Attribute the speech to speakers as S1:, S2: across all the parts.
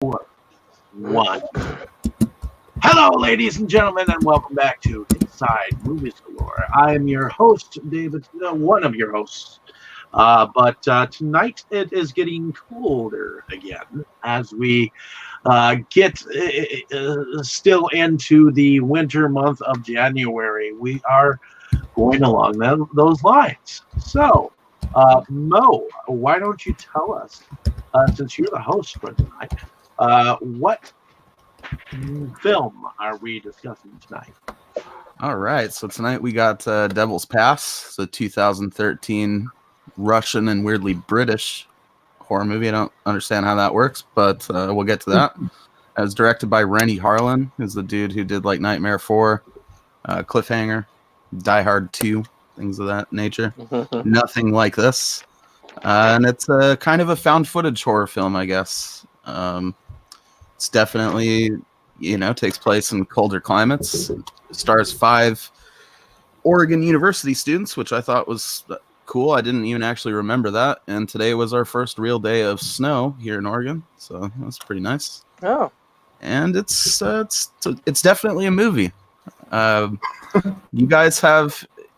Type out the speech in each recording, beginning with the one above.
S1: One. Hello, ladies and gentlemen, and welcome back to Inside Movies Galore. I am your host, David, one of your hosts. But tonight it is getting colder again as we get still into the winter month of January. We are going along those lines. So, Mo, why don't you tell us, since you're the host for tonight, what film are we discussing tonight?
S2: All right, so tonight we got Devil's Pass, the 2013 Russian and weirdly British horror movie. I don't understand how that works, but we'll get to that. It was directed by Renny Harlin, who's the dude who did like Nightmare 4, Cliffhanger, Die Hard 2, things of that nature. Nothing like this. And it's kind of a found footage horror film, I guess. It's definitely, takes place in colder climates. It stars 5 Oregon University students, which I thought was cool. I didn't even actually remember that. And today was our first real day of snow here in Oregon, so that's pretty nice.
S3: Oh.
S2: And it's definitely a movie. You guys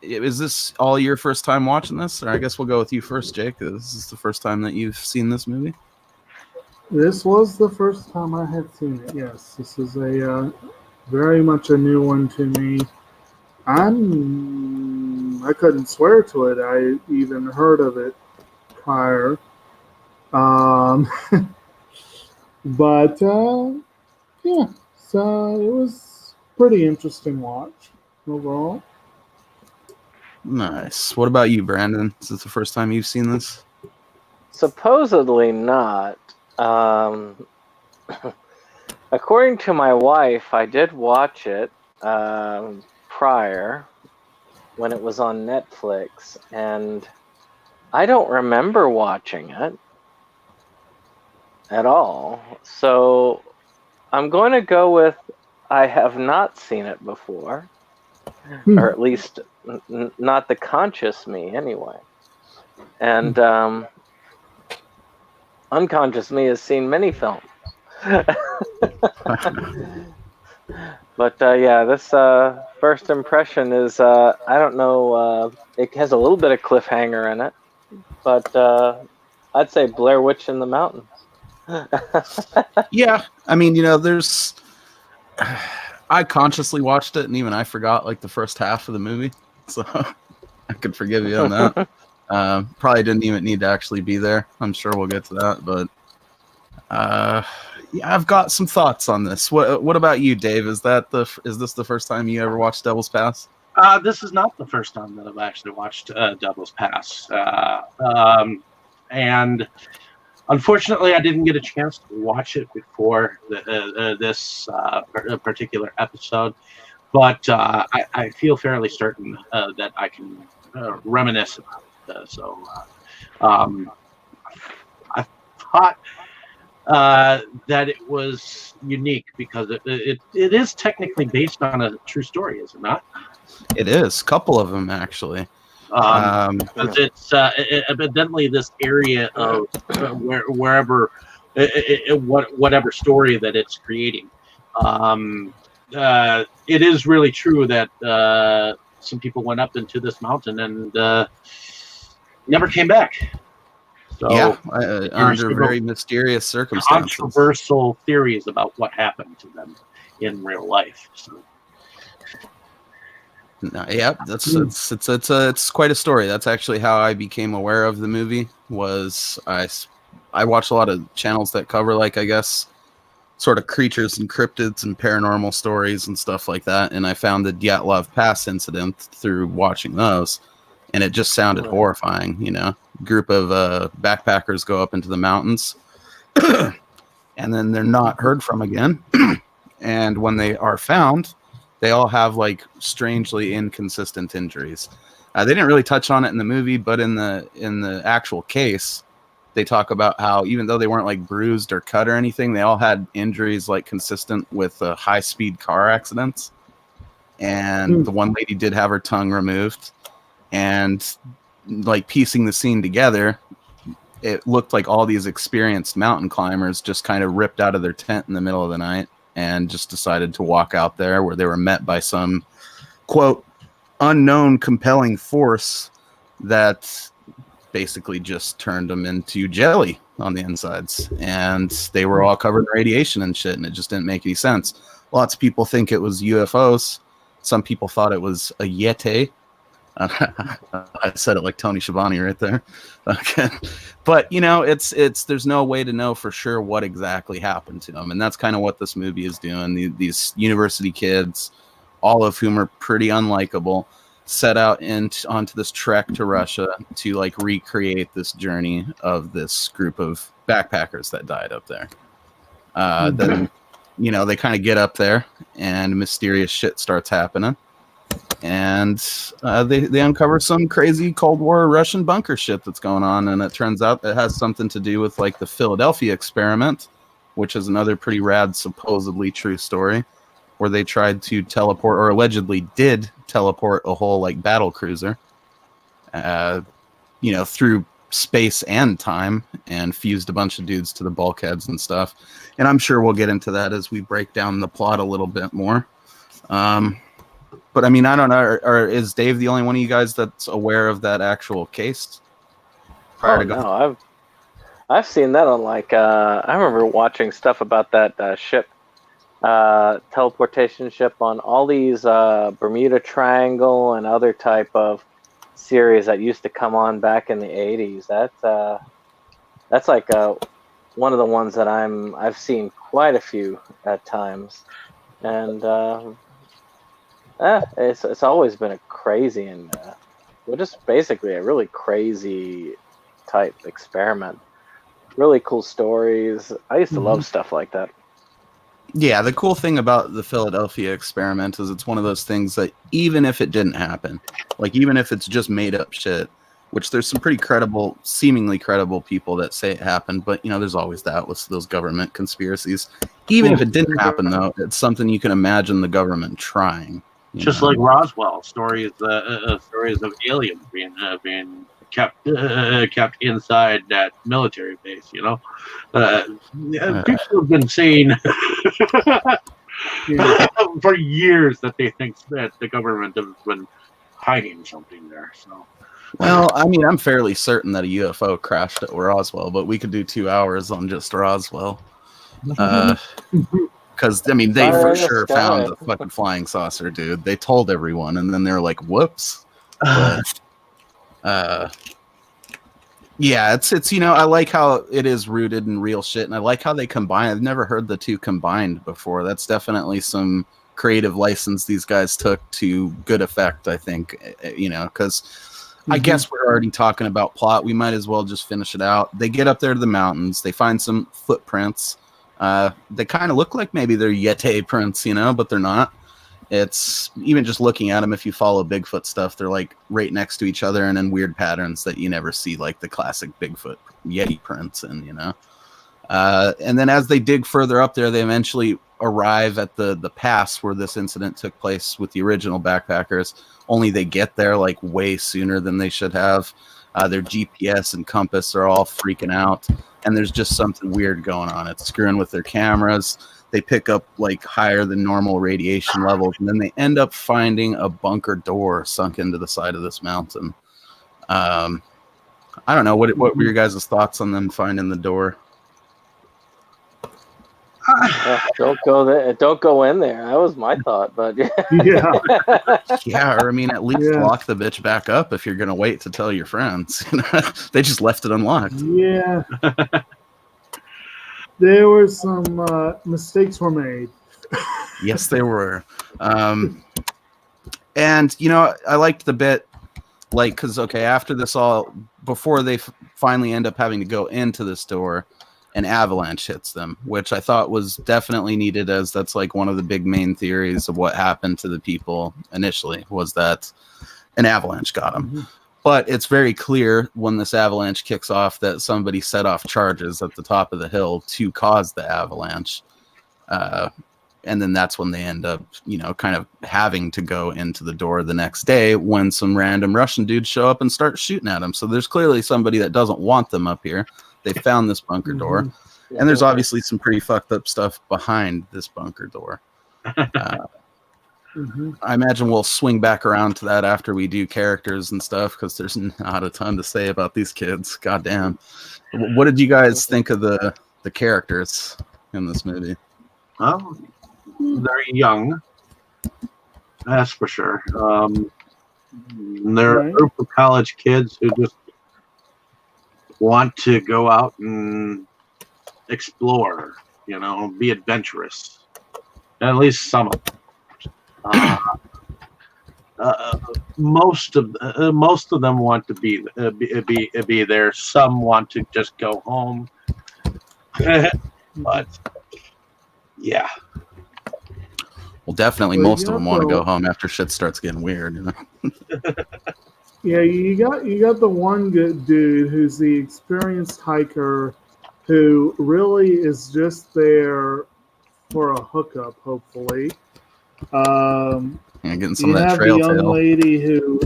S2: is this all your first time watching this? Or I guess we'll go with you first, Jake. This is the first time that you've seen this movie?
S4: This was the first time I had seen it, yes. This is a very much a new one to me. I couldn't swear to it. I even heard of it prior. But, yeah, so it was pretty interesting watch overall.
S2: Nice. What about you, Brandon? Is this the first time you've seen this?
S3: Supposedly not. According to my wife, I did watch it prior when it was on Netflix, and I don't remember watching it at all. So I'm going to go with I have not seen it before, or at least not the conscious me anyway. And unconscious me has seen many films. But yeah, this first impression is, I don't know, it has a little bit of cliffhanger in it, but I'd say Blair Witch in the Mountains.
S2: Yeah, I mean, I consciously watched it, and even I forgot like the first half of the movie, so I could forgive you on that. Probably didn't even need to actually be there. I'm sure we'll get to that, but yeah, I've got some thoughts on this. What about you, Dave? Is this the first time you ever watched Devil's Pass?
S1: This is not the first time that I've actually watched Devil's Pass, and unfortunately, I didn't get a chance to watch it before this particular episode. But I feel fairly certain that I can reminisce about it. So I thought that it was unique because it is technically based on a true story, is it not?
S2: It is. A couple of them, actually.
S1: Because it's evidently this area of wherever whatever story that it's creating. It is really true that some people went up into this mountain and never came back. So,
S2: yeah, under very mysterious circumstances.
S1: Controversial theories about what happened to them in real life. So.
S2: Yeah, it's quite a story. That's actually how I became aware of the movie. Was I watch a lot of channels that cover, like, I guess, sort of creatures and cryptids and paranormal stories and stuff like that. And I found the Dyatlov Pass incident through watching those, and it just sounded horrifying. Group of backpackers go up into the mountains, and then they're not heard from again. And when they are found, they all have like strangely inconsistent injuries. They didn't really touch on it in the movie, but in the actual case, they talk about how even though they weren't like bruised or cut or anything, they all had injuries like consistent with high-speed car accidents. And the one lady did have her tongue removed. And like piecing the scene together, it looked like all these experienced mountain climbers just kind of ripped out of their tent in the middle of the night and just decided to walk out there, where they were met by some, quote, unknown compelling force that basically just turned them into jelly on the insides. And they were all covered in radiation and shit, and it just didn't make any sense. Lots of people think it was UFOs. Some people thought it was a Yeti. I said it like Tony Schiavone right there. Okay. But, you know, it's there's no way to know for sure what exactly happened to them. And that's kind of what this movie is doing. These university kids, all of whom are pretty unlikable, set out onto this trek to Russia to like recreate this journey of this group of backpackers that died up there. Then, you know, they kind of get up there and mysterious shit starts happening. And they uncover some crazy Cold War Russian bunker shit that's going on, and it turns out it has something to do with like the Philadelphia experiment, which is another pretty rad, supposedly true story, where they tried to teleport, or allegedly did teleport, a whole like battle cruiser, you know, through space and time, and fused a bunch of dudes to the bulkheads and stuff. And I'm sure we'll get into that as we break down the plot a little bit more. But I mean, I don't know. Or is Dave the only one of you guys that's aware of that actual case?
S3: No, I've seen that on like I remember watching stuff about that ship, teleportation ship, on all these Bermuda Triangle and other type of series that used to come on back in the 80s. That's like one of the ones that I've seen quite a few at times, and it's always been a crazy and just basically a really crazy type experiment. Really cool stories. I used to love stuff like that.
S2: Yeah, the cool thing about the Philadelphia experiment is it's one of those things that even if it didn't happen, like even if it's just made up shit, which there's some pretty seemingly credible people that say it happened, but you know, there's always that with those government conspiracies. Even if it didn't happen, though, it's something you can imagine the government trying.
S1: Just like Roswell, stories of aliens being kept inside that military base. You know, people have been saying for years that they think that the government has been hiding something there. So,
S2: well, I mean, I'm fairly certain that a UFO crashed at Roswell, but we could do 2 hours on just Roswell. Because, I mean, they for sure found a fucking flying saucer, dude. They told everyone, and then they're like, whoops. But, yeah, it's you know, I like how it is rooted in real shit, and I like how they combine. I've never heard the two combined before. That's definitely some creative license these guys took to good effect, I think, you know, because I guess we're already talking about plot. We might as well just finish it out. They get up there to the mountains. They find some footprints. They kind of look like maybe they're Yeti prints, you know, but they're not. It's even just looking at them, if you follow Bigfoot stuff, they're like right next to each other and in weird patterns that you never see, like the classic Bigfoot Yeti prints. And, you know, and then as they dig further up there, they eventually arrive at the pass where this incident took place with the original backpackers, only they get there like way sooner than they should have. Their GPS and compass are all freaking out, and there's just something weird going on. It's screwing with their cameras. They pick up like higher than normal radiation levels, and then they end up finding a bunker door sunk into the side of this mountain. I don't know. What were your guys' thoughts on them finding the door?
S3: Don't go there. Don't go in there. That was my thought, but
S2: yeah. Or I mean, at least lock the bitch back up if you're gonna wait to tell your friends. They just left it unlocked.
S4: Yeah. There were some mistakes were made.
S2: Yes, they were. And you know, I liked the bit, like, because after this all, before they finally end up having to go into this door, an avalanche hits them, which I thought was definitely needed, as that's like one of the big main theories of what happened to the people initially, was that an avalanche got them. But it's very clear when this avalanche kicks off that somebody set off charges at the top of the hill to cause the avalanche. And then that's when they end up, kind of having to go into the door the next day when some random Russian dudes show up and start shooting at them. So there's clearly somebody that doesn't want them up here. They found this bunker door.
S3: Yeah,
S2: And there's obviously some pretty fucked up stuff behind this bunker door. I imagine we'll swing back around to that after we do characters and stuff, because there's not a ton to say about these kids. Goddamn. What did you guys think of the characters in this movie?
S1: Well, they're young, that's for sure. They're a group of college kids who just want to go out and explore, be adventurous. At least some of them. Most of them want to be there. Some want to just go home. But yeah.
S2: Well, definitely most of them want to go home after shit starts getting weird.
S4: Yeah, you got the one good dude who's the experienced hiker who really is just there for a hookup, hopefully.
S2: Getting some of that trail
S4: You have the young
S2: tail.
S4: lady who...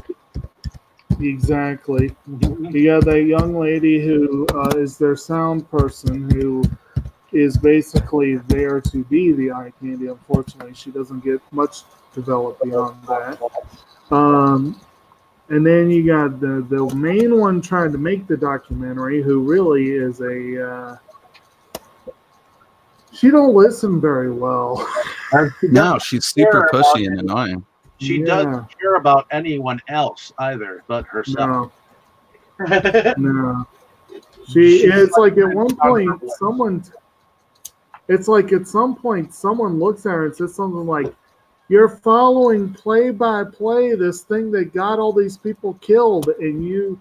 S4: Exactly. You got that young lady who is their sound person, who is basically there to be the eye candy. Unfortunately, she doesn't get much developed beyond that. And then you got the main one trying to make the documentary, who really is she don't listen very well.
S2: No, she's super pushy and annoying.
S1: She doesn't care about anyone else either but herself.
S4: No. It's like at one point someone looks at her and says something like, "You're following play by play this thing that got all these people killed, and you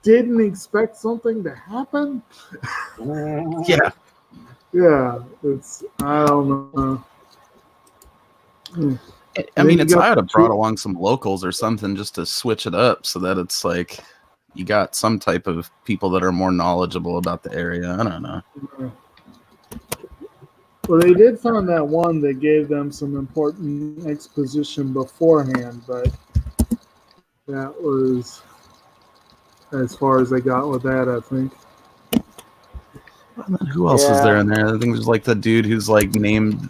S4: didn't expect something to happen?"
S2: Yeah.
S4: Yeah, I don't know.
S2: I mean, I would have brought along some locals or something just to switch it up so that it's like you got some type of people that are more knowledgeable about the area. I don't know.
S4: Well, they did find that one that gave them some important exposition beforehand, but that was as far as they got with that, I think.
S2: Who else is there in there? I think there's like the dude who's like named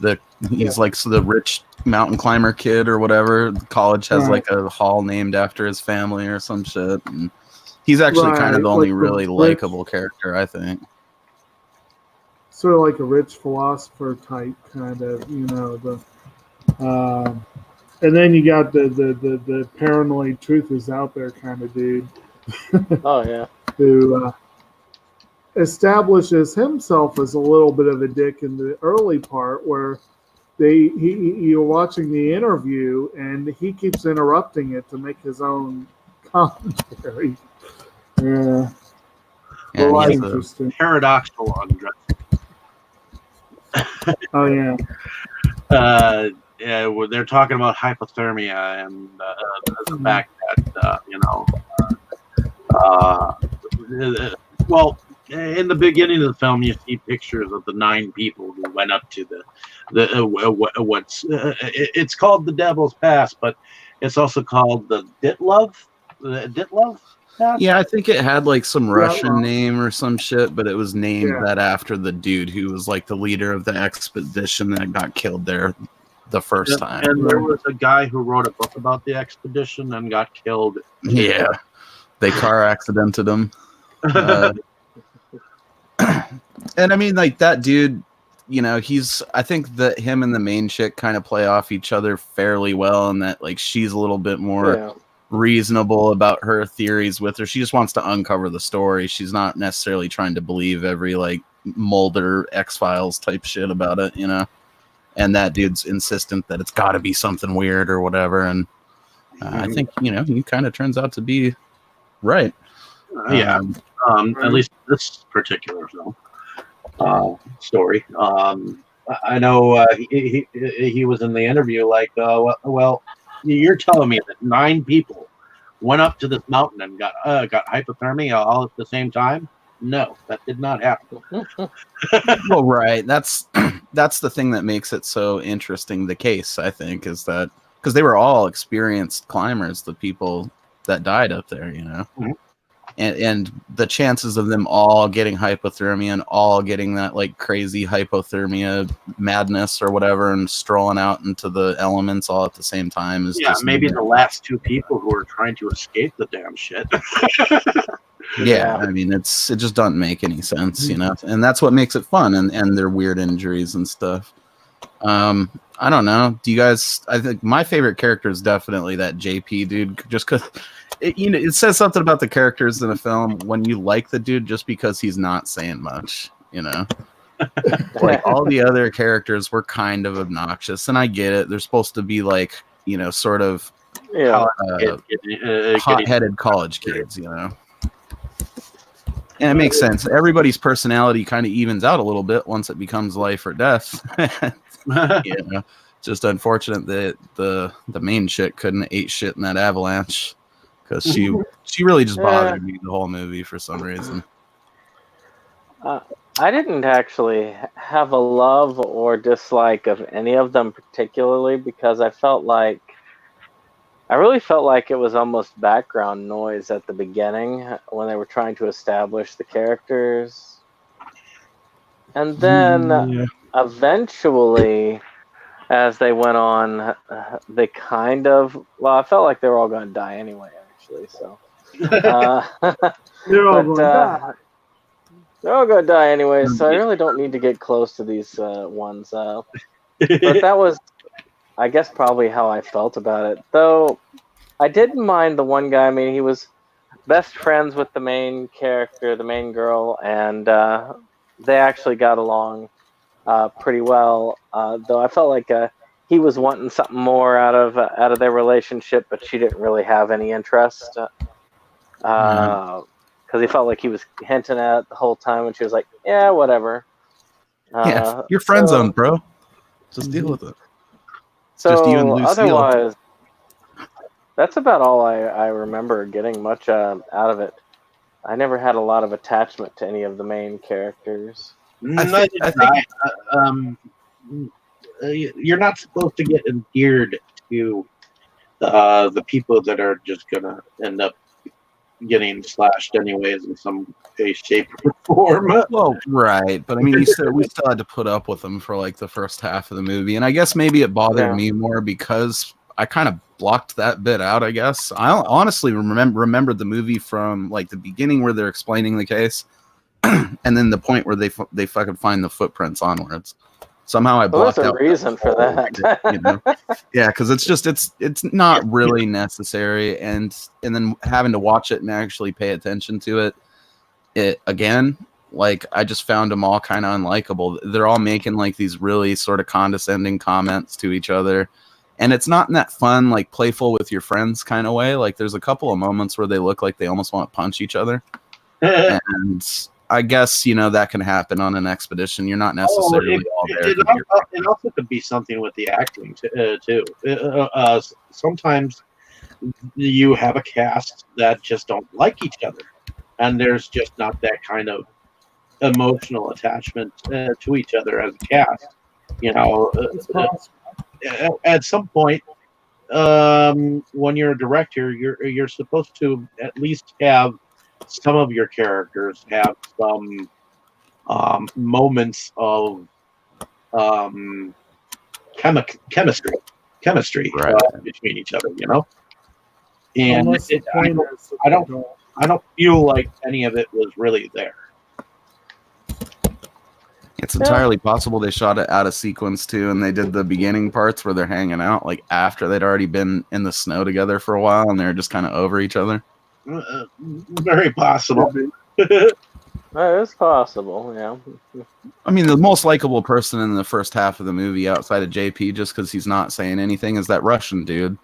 S2: he's like the rich mountain climber kid or whatever. The college has like a hall named after his family or some shit. And he's actually kind of the only really likable character, I think.
S4: Sort of like a rich philosopher type, kind of, and then you got the paranoid truth is out there kind of dude.
S3: Oh yeah.
S4: Who establishes himself as a little bit of a dick in the early part, where you're watching the interview and he keeps interrupting it to make his own commentary. Yeah.
S2: Well,
S1: like
S4: interesting.
S1: Paradoxical undress.
S4: Oh yeah.
S1: Yeah, they're talking about hypothermia and the fact that well, in the beginning of the film, you see pictures of the 9 people who went up to it's called the Devil's Pass, but it's also called the Ditlov Pass?
S2: Yeah, I think it had like some Russian name or some shit, but it was named that after the dude who was like the leader of the expedition that got killed there the first time.
S1: And there was a guy who wrote a book about the expedition and got killed.
S2: Yeah, they car accidented him. And I mean, like that dude, I think that him and the main chick kind of play off each other fairly well, and that like she's a little bit more reasonable about her theories with her. She just wants to uncover the story. She's not necessarily trying to believe every like Mulder X-Files type shit about it, And that dude's insistent that it's got to be something weird or whatever. And I think, he kind of turns out to be right.
S1: At least this particular film story. I know he was in the interview like, well, you're telling me that 9 people went up to this mountain and got hypothermia all at the same time? No, that did not happen.
S2: Well, right. That's the thing that makes it so interesting. The case, I think, is that because they were all experienced climbers, the people that died up there,
S1: Mhm.
S2: and the chances of them all getting hypothermia and all getting that like crazy hypothermia madness or whatever and strolling out into the elements all at the same time is just
S1: Maybe the last two people who were trying to escape the damn shit.
S2: Yeah, I mean, it just doesn't make any sense, and that's what makes it fun, and their weird injuries and stuff. I don't know. Do you guys? I think my favorite character is definitely that JP dude, just because it says something about the characters in a film when you like the dude just because he's not saying much, Like all the other characters were kind of obnoxious, and I get it. They're supposed to be like, sort of hot-headed college kids, And it makes sense. Everybody's personality kind of evens out a little bit once it becomes life or death. Just unfortunate that the main chick couldn't eat shit in that avalanche because she really just bothered me the whole movie for some reason.
S3: I didn't actually have a love or dislike of any of them particularly because I really felt like it was almost background noise at the beginning when they were trying to establish the characters. And then eventually, as they went on, they I felt like they were all going to die anyway, actually. So
S4: They're all going to die.
S3: They're all going to die anyway, so I really don't need to get close to these ones. But that was, I guess, probably how I felt about it. Though I didn't mind the one guy. I mean, he was best friends with the main character, the main girl, and they actually got along pretty well. Though I felt like he was wanting something more out of their relationship, but she didn't really have any interest. Because he felt like he was hinting at it the whole time, and she was like, "Yeah, whatever."
S2: You're friend zoned, bro. Just deal with it.
S3: So
S2: just you and Lucille.
S3: Otherwise, that's about all I remember getting much out of it. I never had a lot of attachment to any of the main characters.
S1: I think you're not supposed to get endeared to the people that are just gonna end up getting slashed anyways in some way, shape, or form.
S2: Well, right, but I mean, we still had to put up with them for like the first half of the movie, and I guess maybe it bothered me more because I kind of blocked that bit out. I guess I honestly remembered the movie from like the beginning where they're explaining the case, and then the point where they fucking find the footprints onwards. Somehow I blocked out.
S3: There's a reason for that.
S2: Yeah, because it's not really necessary, and then having to watch it and actually pay attention to it again, like I just found them all kind of unlikable. They're all making like these really sort of condescending comments to each other, and it's not in that fun, like playful with your friends kind of way. Like there's a couple of moments where they look like they almost want to punch each other, and I guess, that can happen on an expedition. You're not necessarily all there.
S1: It also could be something with the acting, too. Sometimes you have a cast that just don't like each other, and there's just not that kind of emotional attachment to each other as a cast. At some point, when you're a director, you're supposed to at least have some of your characters have some moments of chemistry between each other, And I don't feel like any of it was really there.
S2: It's entirely possible they shot it out of sequence too, and they did the beginning parts where they're hanging out like after they'd already been in the snow together for a while, and they're just kind of over each other.
S1: Very possible.
S3: That is possible, yeah.
S2: I mean, the most likable person in the first half of the movie outside of JP, just because he's not saying anything, is that Russian dude.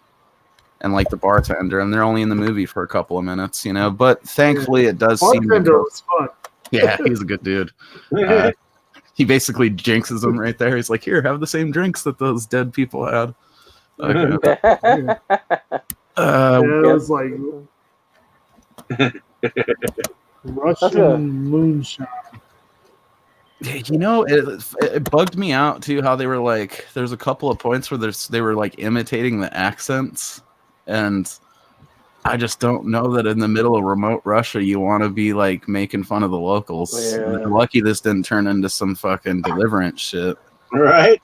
S2: And like the bartender, and they're only in the movie for a couple of minutes, But thankfully it does seem...
S4: Bartender was fun.
S2: Yeah, he's a good dude. He basically jinxes them right there. He's like, here, have the same drinks that those dead people had. Okay.
S4: It was like... Russian moonshine.
S2: You know, it bugged me out too how they were like. There's a couple of points where they were like imitating the accents, and I just don't know that in the middle of remote Russia you want to be like making fun of the locals.
S3: Yeah.
S2: They're lucky this didn't turn into some fucking Deliverance shit.
S1: Right.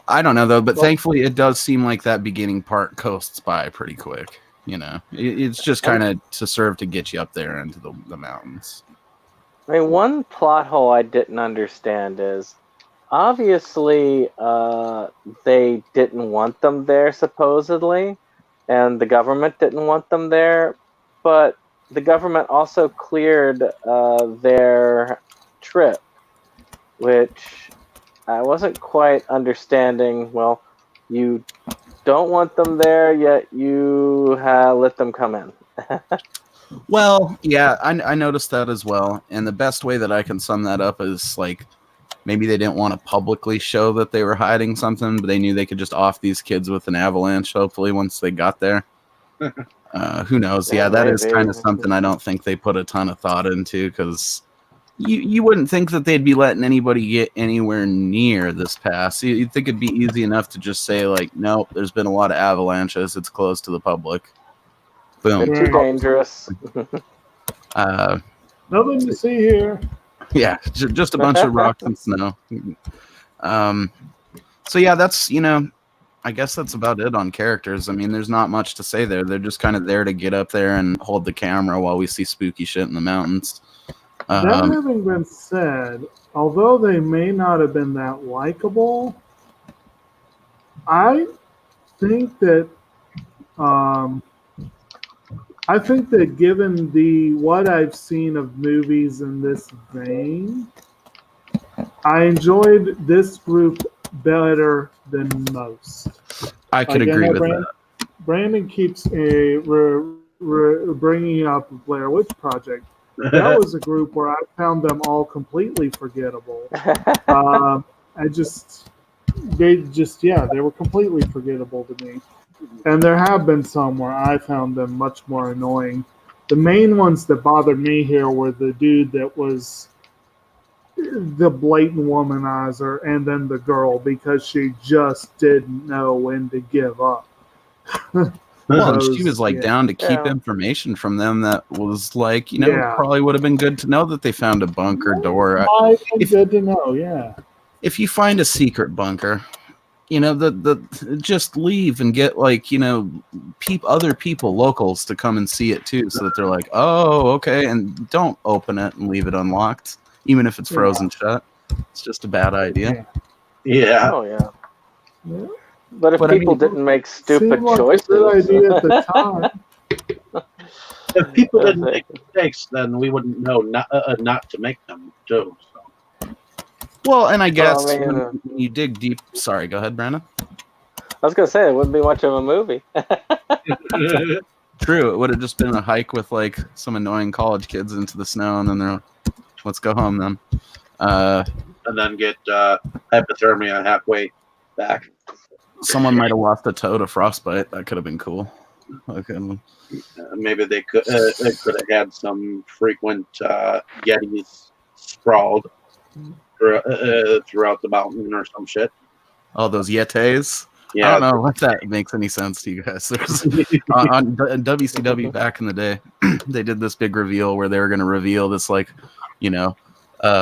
S2: I don't know though, but thankfully it does seem like that beginning part coasts by pretty quick. You know, it's just kind of to serve to get you up there into the mountains.
S3: I mean, one plot hole I didn't understand is obviously they didn't want them there supposedly, and the government didn't want them there, but the government also cleared their trip, which I wasn't quite understanding. Well, you don't want them there, yet you let them come in.
S2: Well, yeah, I noticed that as well. And the best way that I can sum that up is like maybe they didn't want to publicly show that they were hiding something, but they knew they could just off these kids with an avalanche, hopefully, once they got there. Who knows? Yeah, that is kind of something I don't think they put a ton of thought into, because you wouldn't think that they'd be letting anybody get anywhere near this pass. You'd think it'd be easy enough to just say, like, no, there's been a lot of avalanches. It's closed to the public. Boom.
S3: They're too dangerous.
S4: Nothing to see here.
S2: Yeah, just a bunch of rocks and snow. So yeah, that's, I guess that's about it on characters. I mean, there's not much to say there. They're just kind of there to get up there and hold the camera while we see spooky shit in the mountains.
S4: That having been said, although they may not have been that likable, I think that given what I've seen of movies in this vein, I enjoyed this group better than most.
S2: I could agree with that.
S4: Brandon keeps bringing up Blair Witch Project. That was a group where I found them all completely forgettable. They were completely forgettable to me. And there have been some where I found them much more annoying. The main ones that bothered me here were the dude that was the blatant womanizer, and then the girl, because she just didn't know when to give up.
S2: Well, she was down to keep information from them that was probably would have been good to know that they found a bunker door.
S4: Good to know, yeah.
S2: If you find a secret bunker, just leave and get other people, locals, to come and see it too, so that they're like, oh, okay, and don't open it and leave it unlocked, even if it's frozen shut. It's just a bad idea.
S1: Yeah.
S3: Oh yeah. But if people didn't make stupid choices,
S4: a good idea at the time.
S1: If people didn't make mistakes, then we wouldn't know not to make them too. So.
S2: Well, and I guess when you dig deep. Sorry, go ahead, Brandon.
S3: I was gonna say it wouldn't be much of a movie.
S2: True, it would have just been a hike with some annoying college kids into the snow, and then they're like, let's go home then.
S1: And then get hypothermia halfway back.
S2: Someone might have lost a toe to frostbite. That could have been cool. Okay.
S1: Maybe they could have had some frequent Yetis sprawled throughout the mountain or some shit.
S2: Oh, those Yetis?
S1: Yeah.
S2: I don't know if that makes any sense to you guys. On WCW back in the day, they did this big reveal where they were going to reveal this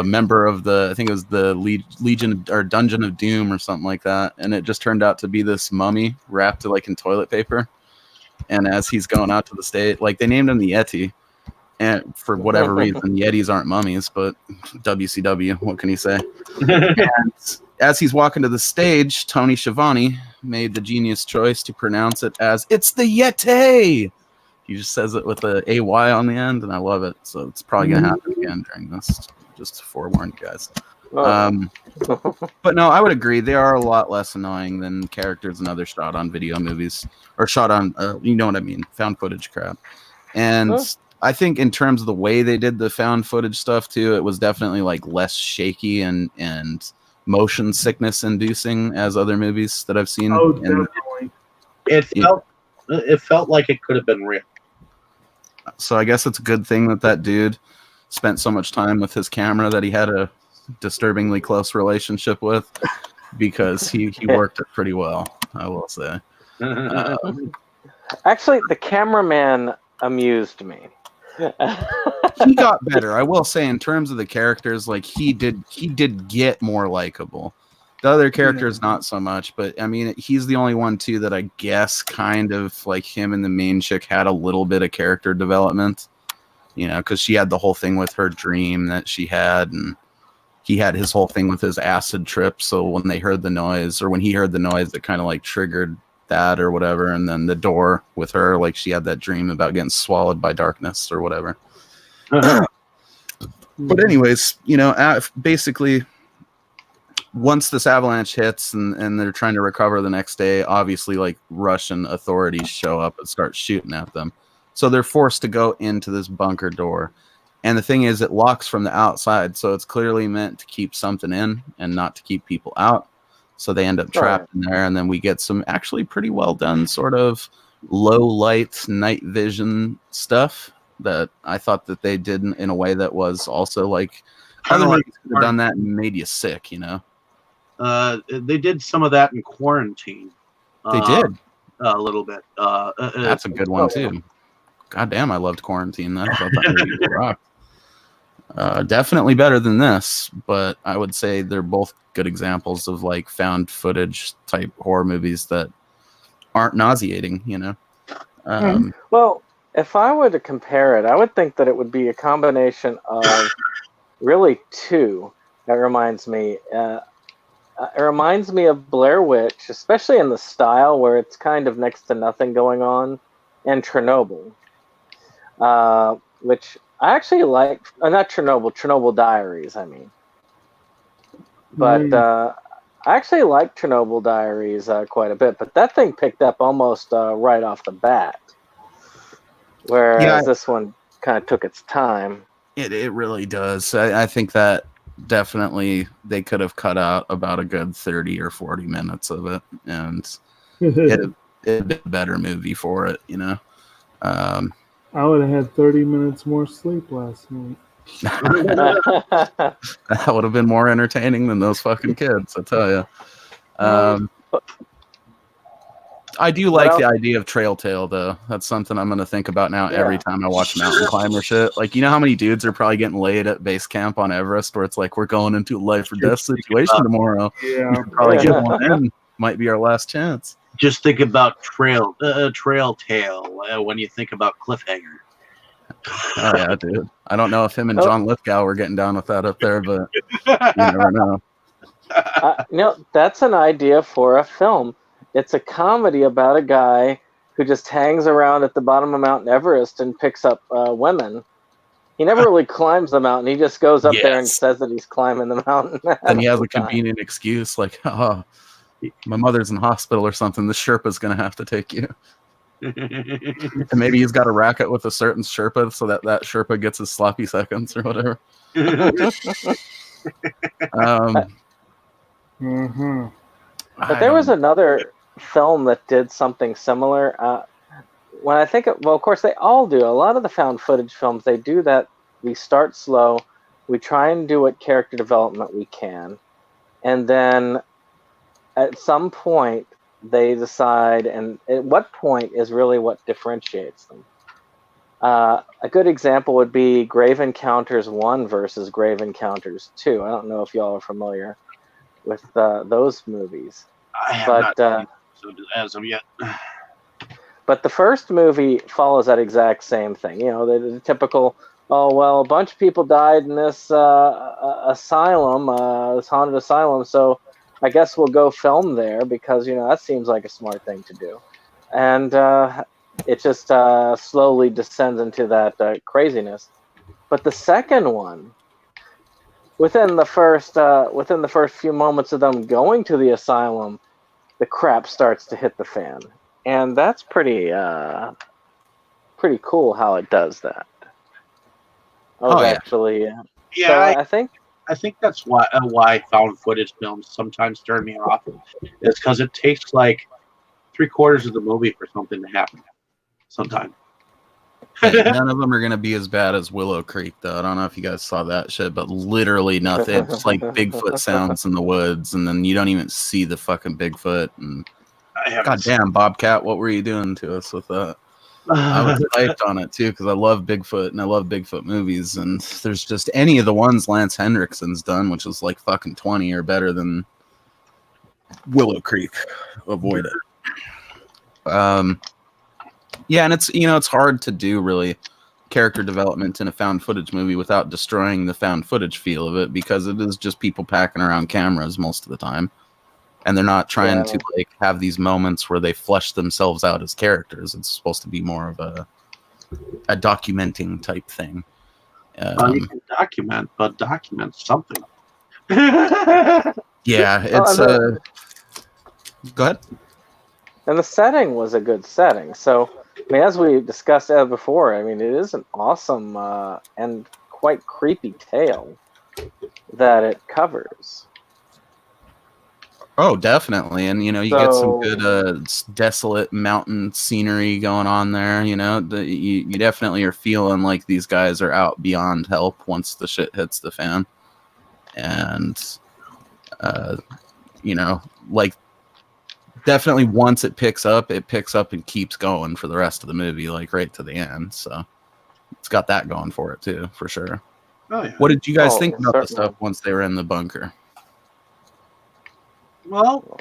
S2: member of I think it was the Legion or Dungeon of Doom or something like that, and it just turned out to be this mummy wrapped in toilet paper. And as he's going out to the stage, they named him the Yeti, and for whatever reason, Yetis aren't mummies, but WCW, what can you say? And as he's walking to the stage, Tony Schiavone made the genius choice to pronounce it as "It's the Yeti." He just says it with a AY on the end, and I love it. So it's probably gonna happen again during this. Just to forewarn you guys. But no, I would agree. They are a lot less annoying than characters in other shot on video movies, or shot on, you know what I mean, found footage crap. And I think in terms of the way they did the found footage stuff too, it was definitely less shaky and motion sickness inducing as other movies that I've seen.
S4: Oh, definitely.
S1: It felt like it could have been real.
S2: So I guess it's a good thing that dude spent so much time with his camera that he had a disturbingly close relationship with, because he worked it pretty well, I will say.
S3: Actually, the cameraman amused me.
S2: He got better, I will say, in terms of the characters. Like he did get more likable. The other characters not so much, but I mean, he's the only one too that I guess kind of like him and the main chick had a little bit of character development, you know, because she had the whole thing with her dream that she had, and he had his whole thing with his acid trip. So when they heard the noise, or when he heard the noise, it kind of like triggered that or whatever. And then the door with her, like she had that dream about getting swallowed by darkness or whatever. But anyways, you know, basically, once this avalanche hits and they're trying to recover the next day, obviously, like, Russian authorities show up and start shooting at them. So they're forced to go into this bunker door. And the thing is, it locks from the outside, so it's clearly meant to keep something in and not to keep people out. So they end up trapped in there, and then we get some actually pretty well done sort of low light night vision stuff that I thought that they did in a way that was also like, other movies could have done that and made you sick, you know?
S1: They did some of that in Quarantine.
S2: They did
S1: a little bit.
S2: That's a good one too. God damn, I loved Quarantine. I thought that movie rocked. Definitely better than this, but I would say they're both good examples of like found footage type horror movies that aren't nauseating, you know?
S3: Well, if I were to compare it, I would think that it would be a combination of really two. That reminds me. It reminds me of Blair Witch, especially in the style where it's kind of next to nothing going on, and Chernobyl, which I actually like. Not Chernobyl, Chernobyl Diaries, I mean. But I actually like Chernobyl Diaries quite a bit, but that thing picked up almost right off the bat. Whereas this one kind of took its time.
S2: It really does. I think that definitely they could have cut out about a good 30 or 40 minutes of it, and it'd be a better movie for it, you know?
S4: I would have had 30 minutes more sleep last night.
S2: That would have been more entertaining than those fucking kids, I tell you. I do like the idea of Trail Tale, though. That's something I'm going to think about now every time I watch mountain climber shit. Like, you know how many dudes are probably getting laid at base camp on Everest where it's like, we're going into a life or death situation tomorrow.
S4: Yeah.
S2: We should probably get one in. Might be our last chance.
S1: Just think about Trail Tale when you think about Cliffhanger.
S2: Oh, yeah, dude. I don't know if him and John Lithgow were getting down with that up there, but you never know.
S3: That's an idea for a film. It's a comedy about a guy who just hangs around at the bottom of Mount Everest and picks up women. He never really climbs the mountain. He just goes up there and says that he's climbing the mountain.
S2: And he has a convenient excuse like, oh, my mother's in hospital or something. The Sherpa's going to have to take you. And maybe he's got a racket with a certain Sherpa so that Sherpa gets his sloppy seconds or whatever.
S3: But there was another film that did something similar. When I think of course they all do. A lot of the found footage films, they do that. We start slow. We try and do what character development we can. And then at some point, they decide, and at what point is really what differentiates them. A good example would be Grave Encounters 1 versus Grave Encounters 2. I don't know if y'all are familiar with those movies.
S1: I have not seen so as of yet.
S3: But the first movie follows that exact same thing. You know, the typical, a bunch of people died in this asylum, this haunted asylum, so I guess we'll go film there because, that seems like a smart thing to do. And it just slowly descends into that craziness. But the second one, within the first few moments of them going to the asylum, the crap starts to hit the fan. And that's pretty cool how it does that. Actually,
S1: yeah.
S3: So
S1: I think that's why found footage films sometimes turn me off. Is because it takes like 3/4 of the movie for something to happen. Sometimes.
S2: Hey, none of them are gonna be as bad as Willow Creek, though. I don't know if you guys saw that shit, but literally nothing. It's like Bigfoot sounds in the woods, and then you don't even see the fucking Bigfoot. And goddamn, Bobcat, what were you doing to us with that? I was hyped on it too because I love Bigfoot and I love Bigfoot movies. And there's just any of the ones Lance Hendrickson's done, which is like fucking 20 or better than Willow Creek. Avoid it. Yeah, and it's hard to do really character development in a found footage movie without destroying the found footage feel of it, because it is just people packing around cameras most of the time, and they're not trying to like have these moments where they flesh themselves out as characters. It's supposed to be more of a documenting type thing.
S1: You can document, but document something.
S2: Yeah, it's go ahead.
S3: And the setting was a good setting. So, I mean, as we discussed before, I mean, it is an awesome and quite creepy tale that it covers.
S2: Oh, definitely. And, you get some good desolate mountain scenery going on there. You definitely are feeling like these guys are out beyond help once the shit hits the fan. And, like, definitely once it picks up and keeps going for the rest of the movie, like right to the end. So it's got that going for it too, for sure.
S1: Oh, yeah.
S2: What did you guys think about the stuff once they were in the bunker?
S1: Well,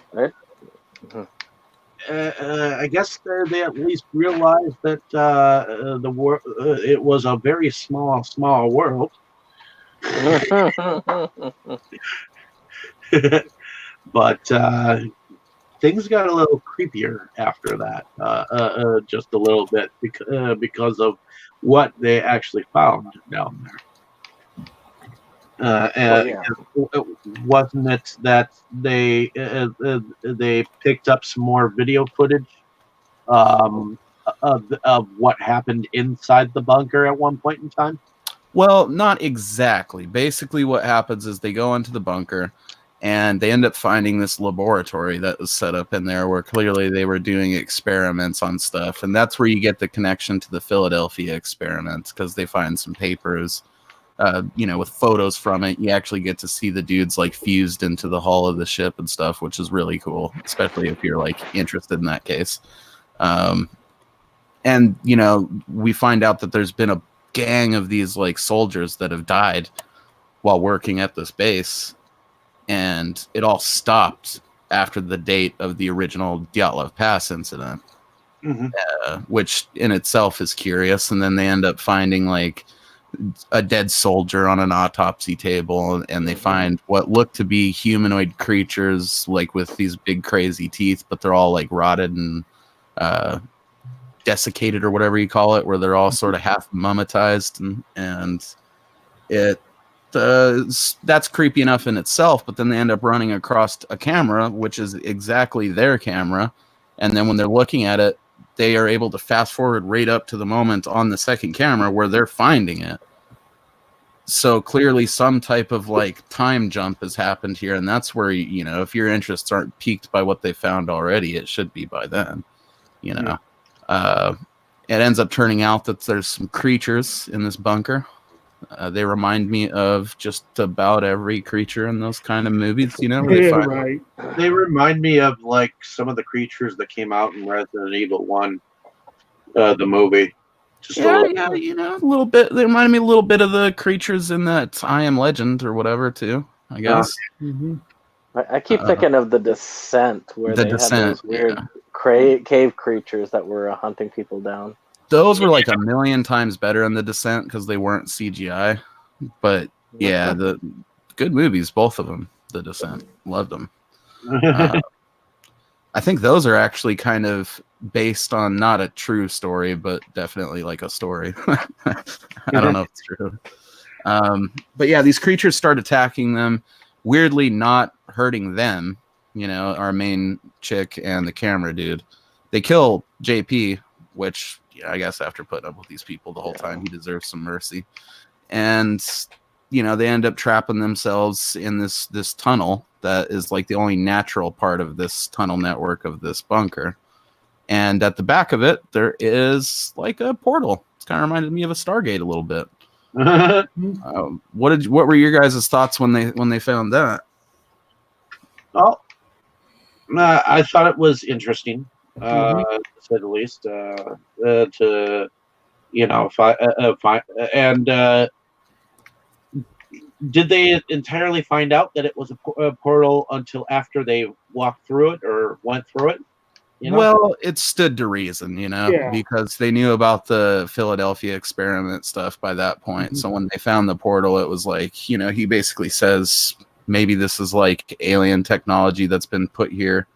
S1: I guess they at least realized that it was a very small world. But things got a little creepier after that, just a little bit, because of what they actually found down there. Wasn't it that they picked up some more video footage of what happened inside the bunker at one point in time?
S2: Well, not exactly. Basically, what happens is they go into the bunker, and they end up finding this laboratory that was set up in there where clearly they were doing experiments on stuff. And that's where you get the connection to the Philadelphia experiments, because they find some papers, with photos from it. You actually get to see the dudes like fused into the hull of the ship and stuff, which is really cool, especially if you're like interested in that case. And, we find out that there's been a gang of these like soldiers that have died while working at this base. And it all stopped after the date of the original Dyatlov Pass incident, which in itself is curious. And then they end up finding like a dead soldier on an autopsy table, and they find what look to be humanoid creatures, like with these big crazy teeth, but they're all like rotted and desiccated or whatever you call it, where they're all sort of half mummatized, and it. That's creepy enough in itself, but then they end up running across a camera, which is exactly their camera, and then when they're looking at it, they are able to fast forward right up to the moment on the second camera where they're finding it. So clearly some type of like time jump has happened here, and that's where, if your interests aren't piqued by what they found already, it should be by then. It ends up turning out that there's some creatures in this bunker. They remind me of just about every creature in those kind of movies,
S4: Right.
S1: They remind me of like some of the creatures that came out in Resident Evil 1, the movie.
S2: Just a little bit. They remind me a little bit of the creatures in that I Am Legend or whatever too, I guess.
S3: I keep thinking of The Descent, where they had those weird cave creatures that were hunting people down.
S2: Those were like a million times better in The Descent because they weren't CGI. But yeah, the good movies, both of them. The Descent, loved them. I think those are actually kind of based on not a true story, but definitely like a story. I don't know if it's true. But yeah, these creatures start attacking them, weirdly not hurting them, our main chick and the camera dude. They kill JP, which I guess after putting up with these people the whole time, he deserves some mercy. And, they end up trapping themselves in this tunnel that is like the only natural part of this tunnel network of this bunker. And at the back of it, there is like a portal. It's kind of reminded me of a Stargate a little bit. What were your guys' thoughts when they found that?
S1: Well, I thought it was interesting, to say the least. To and did they entirely find out that it was a portal until after they walked through it or went through it?
S2: Well, it stood to reason,
S4: Yeah.
S2: because they knew about the Philadelphia experiment stuff by that point. So when they found the portal, it was like, he basically says maybe this is like alien technology that's been put here.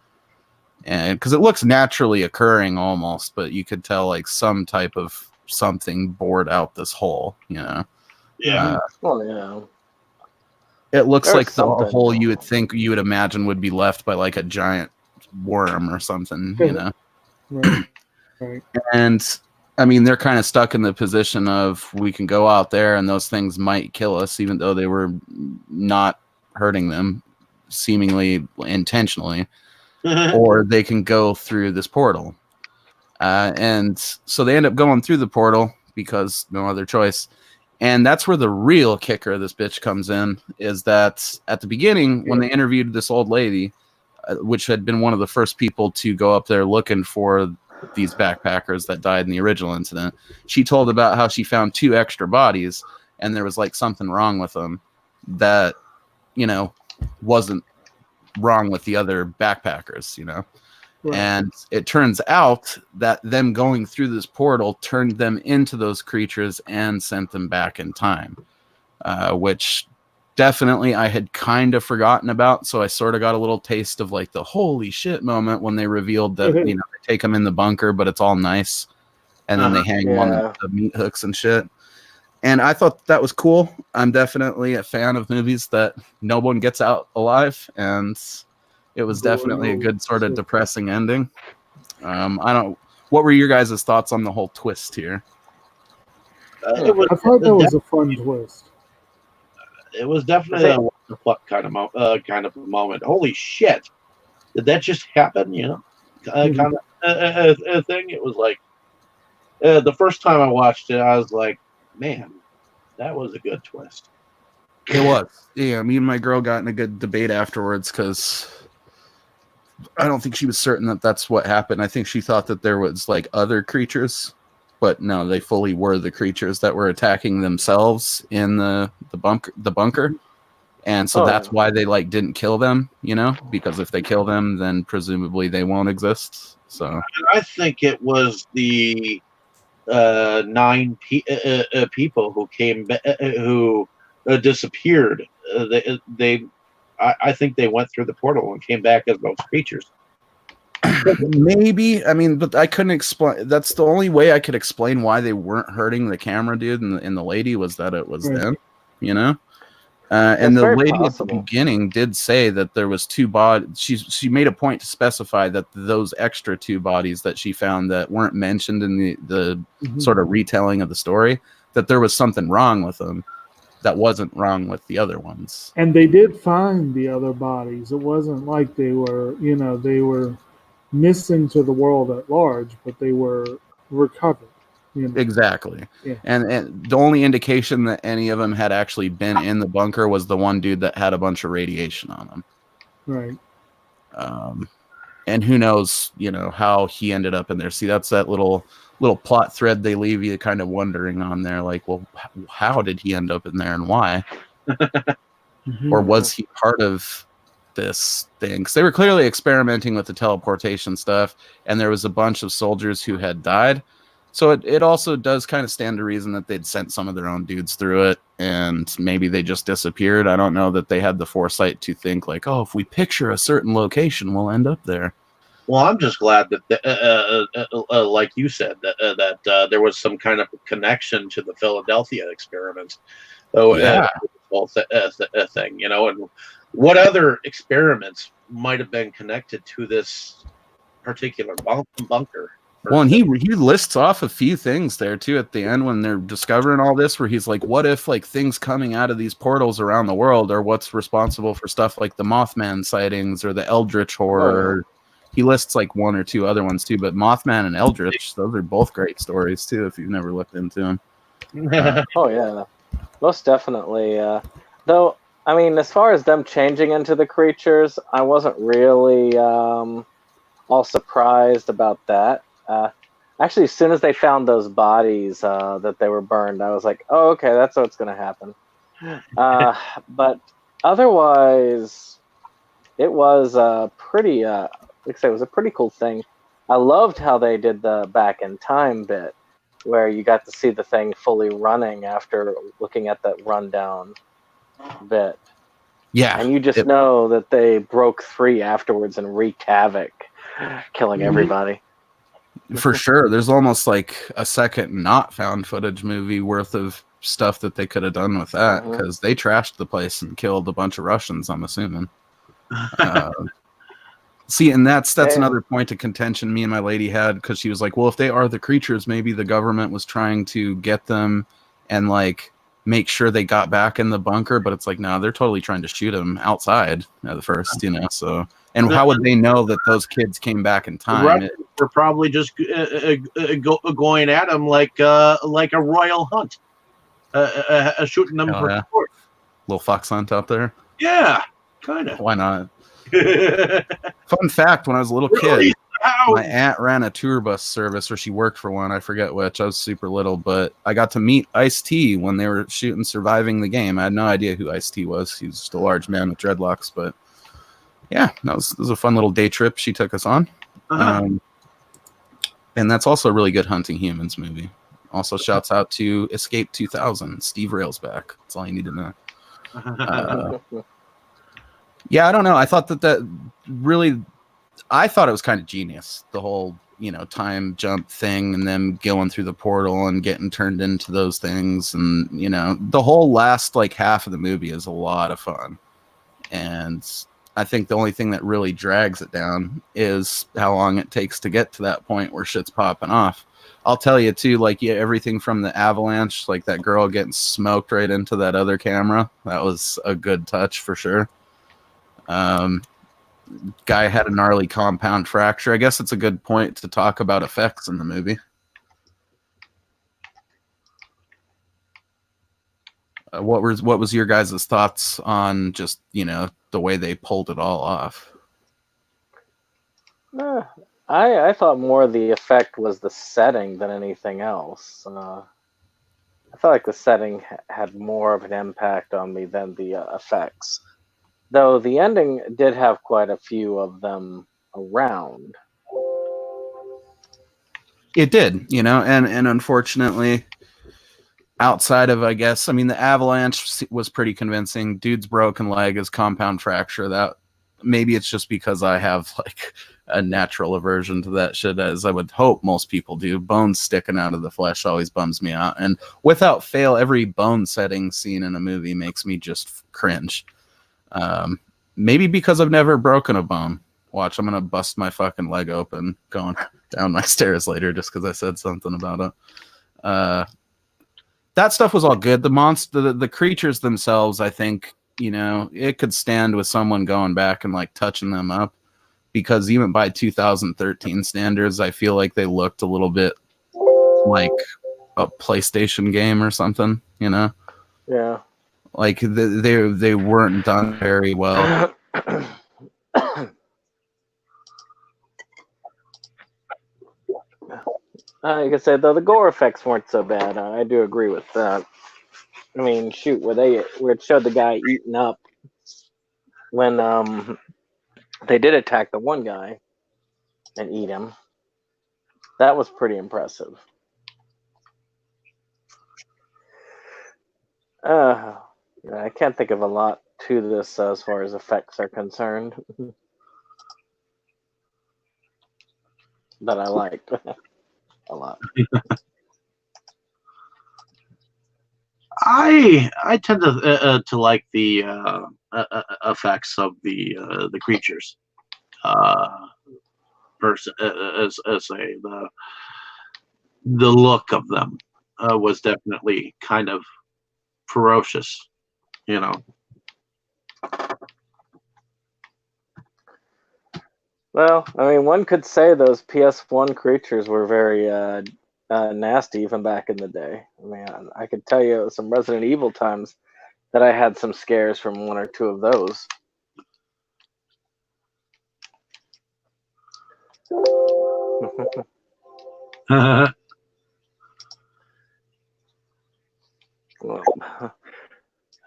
S2: And because it looks naturally occurring almost, but you could tell like some type of something bored out this hole,
S1: Yeah.
S2: It looks
S3: There's
S2: like the
S3: something.
S2: hole you would imagine would be left by like a giant worm or something,
S4: Right.
S2: And I mean, they're kind of stuck in the position of we can go out there and those things might kill us, even though they were not hurting them, seemingly intentionally, or they can go through this portal. And so they end up going through the portal because no other choice. And that's where the real kicker of this bitch comes in, is that at the beginning, when they interviewed this old lady, which had been one of the first people to go up there looking for these backpackers that died in the original incident, she told about how she found 2 extra bodies and there was like something wrong with them that, wasn't wrong with the other backpackers,
S4: Right.
S2: And it turns out that them going through this portal turned them into those creatures and sent them back in time, which definitely I had kind of forgotten about. So I sort of got a little taste of like the holy shit moment when they revealed that, they take them in the bunker, but it's all nice. And then they hang them on the meat hooks and shit. And I thought that was cool. I'm definitely a fan of movies that no one gets out alive. And it was definitely a good sort of depressing ending. What were your guys' thoughts on the whole twist here?
S4: I thought that was a fun twist.
S1: It was definitely a what the fuck kind of moment. Holy shit! Did that just happen? Kind of thing. It was like the first time I watched it, I was like, man, that was a good twist.
S2: It was. Yeah, me and my girl got in a good debate afterwards because I don't think she was certain that that's what happened. I think she thought that there was like other creatures, but no, they fully were the creatures that were attacking themselves in the bunker. And so that's why they like didn't kill them, because if they kill them, then presumably they won't exist. So
S1: I think it was the 9 people who came who disappeared. I think they went through the portal and came back as those creatures.
S2: Maybe. I mean, but I couldn't explain. That's the only way I could explain why they weren't hurting the camera dude and the lady was that it was them, and the lady at the beginning did say that there was 2 bodies. She made a point to specify that those extra 2 bodies that she found that weren't mentioned in the sort of retelling of the story, that there was something wrong with them that wasn't wrong with the other ones.
S4: And they did find the other bodies. It wasn't like they were, they were missing to the world at large, but they were recovered.
S2: Exactly.
S4: Yeah.
S2: And the only indication that any of them had actually been in the bunker was the one dude that had a bunch of radiation on him.
S4: Right.
S2: And who knows, how he ended up in there. See, that's that little plot thread they leave you kind of wondering on there, like, well, how did he end up in there and why? Or was he part of this thing? Because they were clearly experimenting with the teleportation stuff, and there was a bunch of soldiers who had died. So it also does kind of stand to reason that they'd sent some of their own dudes through it, and maybe they just disappeared. I don't know that they had the foresight to think like, oh, if we picture a certain location, we'll end up there.
S1: Well, I'm just glad that, like you said, that there was some kind of connection to the Philadelphia experiment. Oh, yeah, whole thing, and what other experiments might have been connected to this particular bunker?
S2: Well, and he lists off a few things there too at the end when they're discovering all this, where he's like, what if like things coming out of these portals around the world are what's responsible for stuff like the Mothman sightings or the Eldritch horror, he lists like one or two other ones too, but Mothman and Eldritch, those are both great stories too if you've never looked into them.
S3: Oh yeah, most definitely. Though, I mean, as far as them changing into the creatures, I wasn't really all surprised about that. Actually, as soon as they found those bodies that they were burned, I was like, "Oh, okay, that's what's going to happen." But otherwise, it was pretty. Like I say, it was a pretty cool thing. I loved how they did the back in time bit, where you got to see the thing fully running after looking at that rundown bit.
S2: Yeah,
S3: And you just know that they broke free afterwards and wreaked havoc, killing everybody.
S2: for sure. There's almost like a second not found footage movie worth of stuff that they could have done with that, because they trashed the place and killed a bunch of Russians, I'm assuming. See, and that's another point of contention me and my lady had, because she was like, well, if they are the creatures, maybe the government was trying to get them and like make sure they got back in the bunker, but it's like, no, they're totally trying to shoot them outside at the first, you know. So, and how would they know that those kids came back in time?
S1: We're probably just going at them like a royal hunt, shooting them for sport.
S2: Little fox hunt out there.
S1: Yeah, kind of.
S2: Why not? Fun fact: when I was a little kid, my aunt ran a tour bus service, or she worked for one. I forget which. I was super little, but I got to meet Ice-T when they were shooting "Surviving the Game." I had no idea who Ice-T was. He was just a large man with dreadlocks, but yeah, that was a fun little day trip she took us on. And that's also a really good Hunting Humans movie. Also, shouts out to Escape 2000. Steve Railsback. That's all you need to know. Yeah, I don't know. I thought that really, I thought it was kind of genius, the whole, you know, time jump thing and them going through the portal and getting turned into those things. And, you know, the whole last like half of the movie is a lot of fun. And I think the only thing that really drags it down is how long it takes to get to that point where shit's popping off. I'll tell you too, like, yeah, everything from the avalanche, like that girl getting smoked right into that other camera, that was a good touch for sure. Guy had a gnarly compound fracture. I guess it's a good point to talk about effects in the movie. What was your guys' thoughts on just, you know, the way they pulled it all off?
S3: I thought more the effect was the setting than anything else. I felt like the setting had more of an impact on me than the effects. Though the ending did have quite a few of them around.
S2: It did, you know, and unfortunately, outside of, I guess, I mean, the avalanche was pretty convincing. Dude's broken leg is compound fracture. That maybe it's just because I have like a natural aversion to that shit, as I would hope most people do. Bones sticking out of the flesh always bums me out, and without fail, every bone setting scene in a movie makes me just cringe. Maybe because I've never broken a bone. Watch, I'm gonna bust my fucking leg open going down my stairs later just because I said something about it. That stuff was all good. The monster, the creatures themselves, I think, you know, it could stand with someone going back and like touching them up, because even by 2013 standards, I feel like they looked a little bit like a PlayStation game or something, you know?
S3: Yeah.
S2: Like they weren't done very well.
S3: Like I said, though, the gore effects weren't so bad. I do agree with that. I mean, shoot, where it showed the guy eating up when they did attack the one guy and eat him. That was pretty impressive. I can't think of a lot to this as far as effects are concerned that I liked a lot.
S1: I tend to like the effects of the creatures. As say the look of them was definitely kind of ferocious, you know.
S3: Well, I mean, one could say those PS1 creatures were very nasty even back in the day. I mean, I could tell you some Resident Evil times that I had some scares from one or two of those.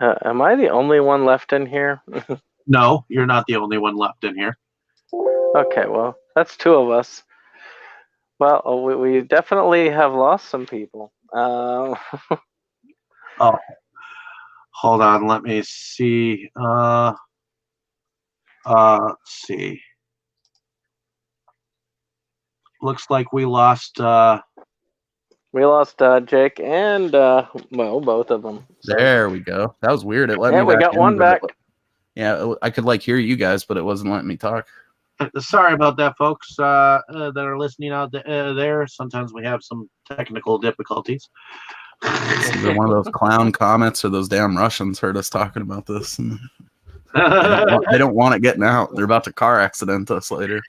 S3: Am I the only one left in here?
S1: No, you're not the only one left in here.
S3: Okay, well, that's two of us. Well, we definitely have lost some people.
S1: Oh, hold on. Let me see. Let's see. Looks like we lost.
S3: We lost Jake and well, both of them. So.
S2: There we go. That was weird. It let me.
S3: Yeah, we got one back.
S2: Yeah, I could like hear you guys, but it wasn't letting me talk.
S1: Sorry about that, folks that are listening out there. Sometimes we have some technical difficulties.
S2: Either one of those clown comments or those damn Russians heard us talking about this. And they don't want it getting out. They're about to car accident us later.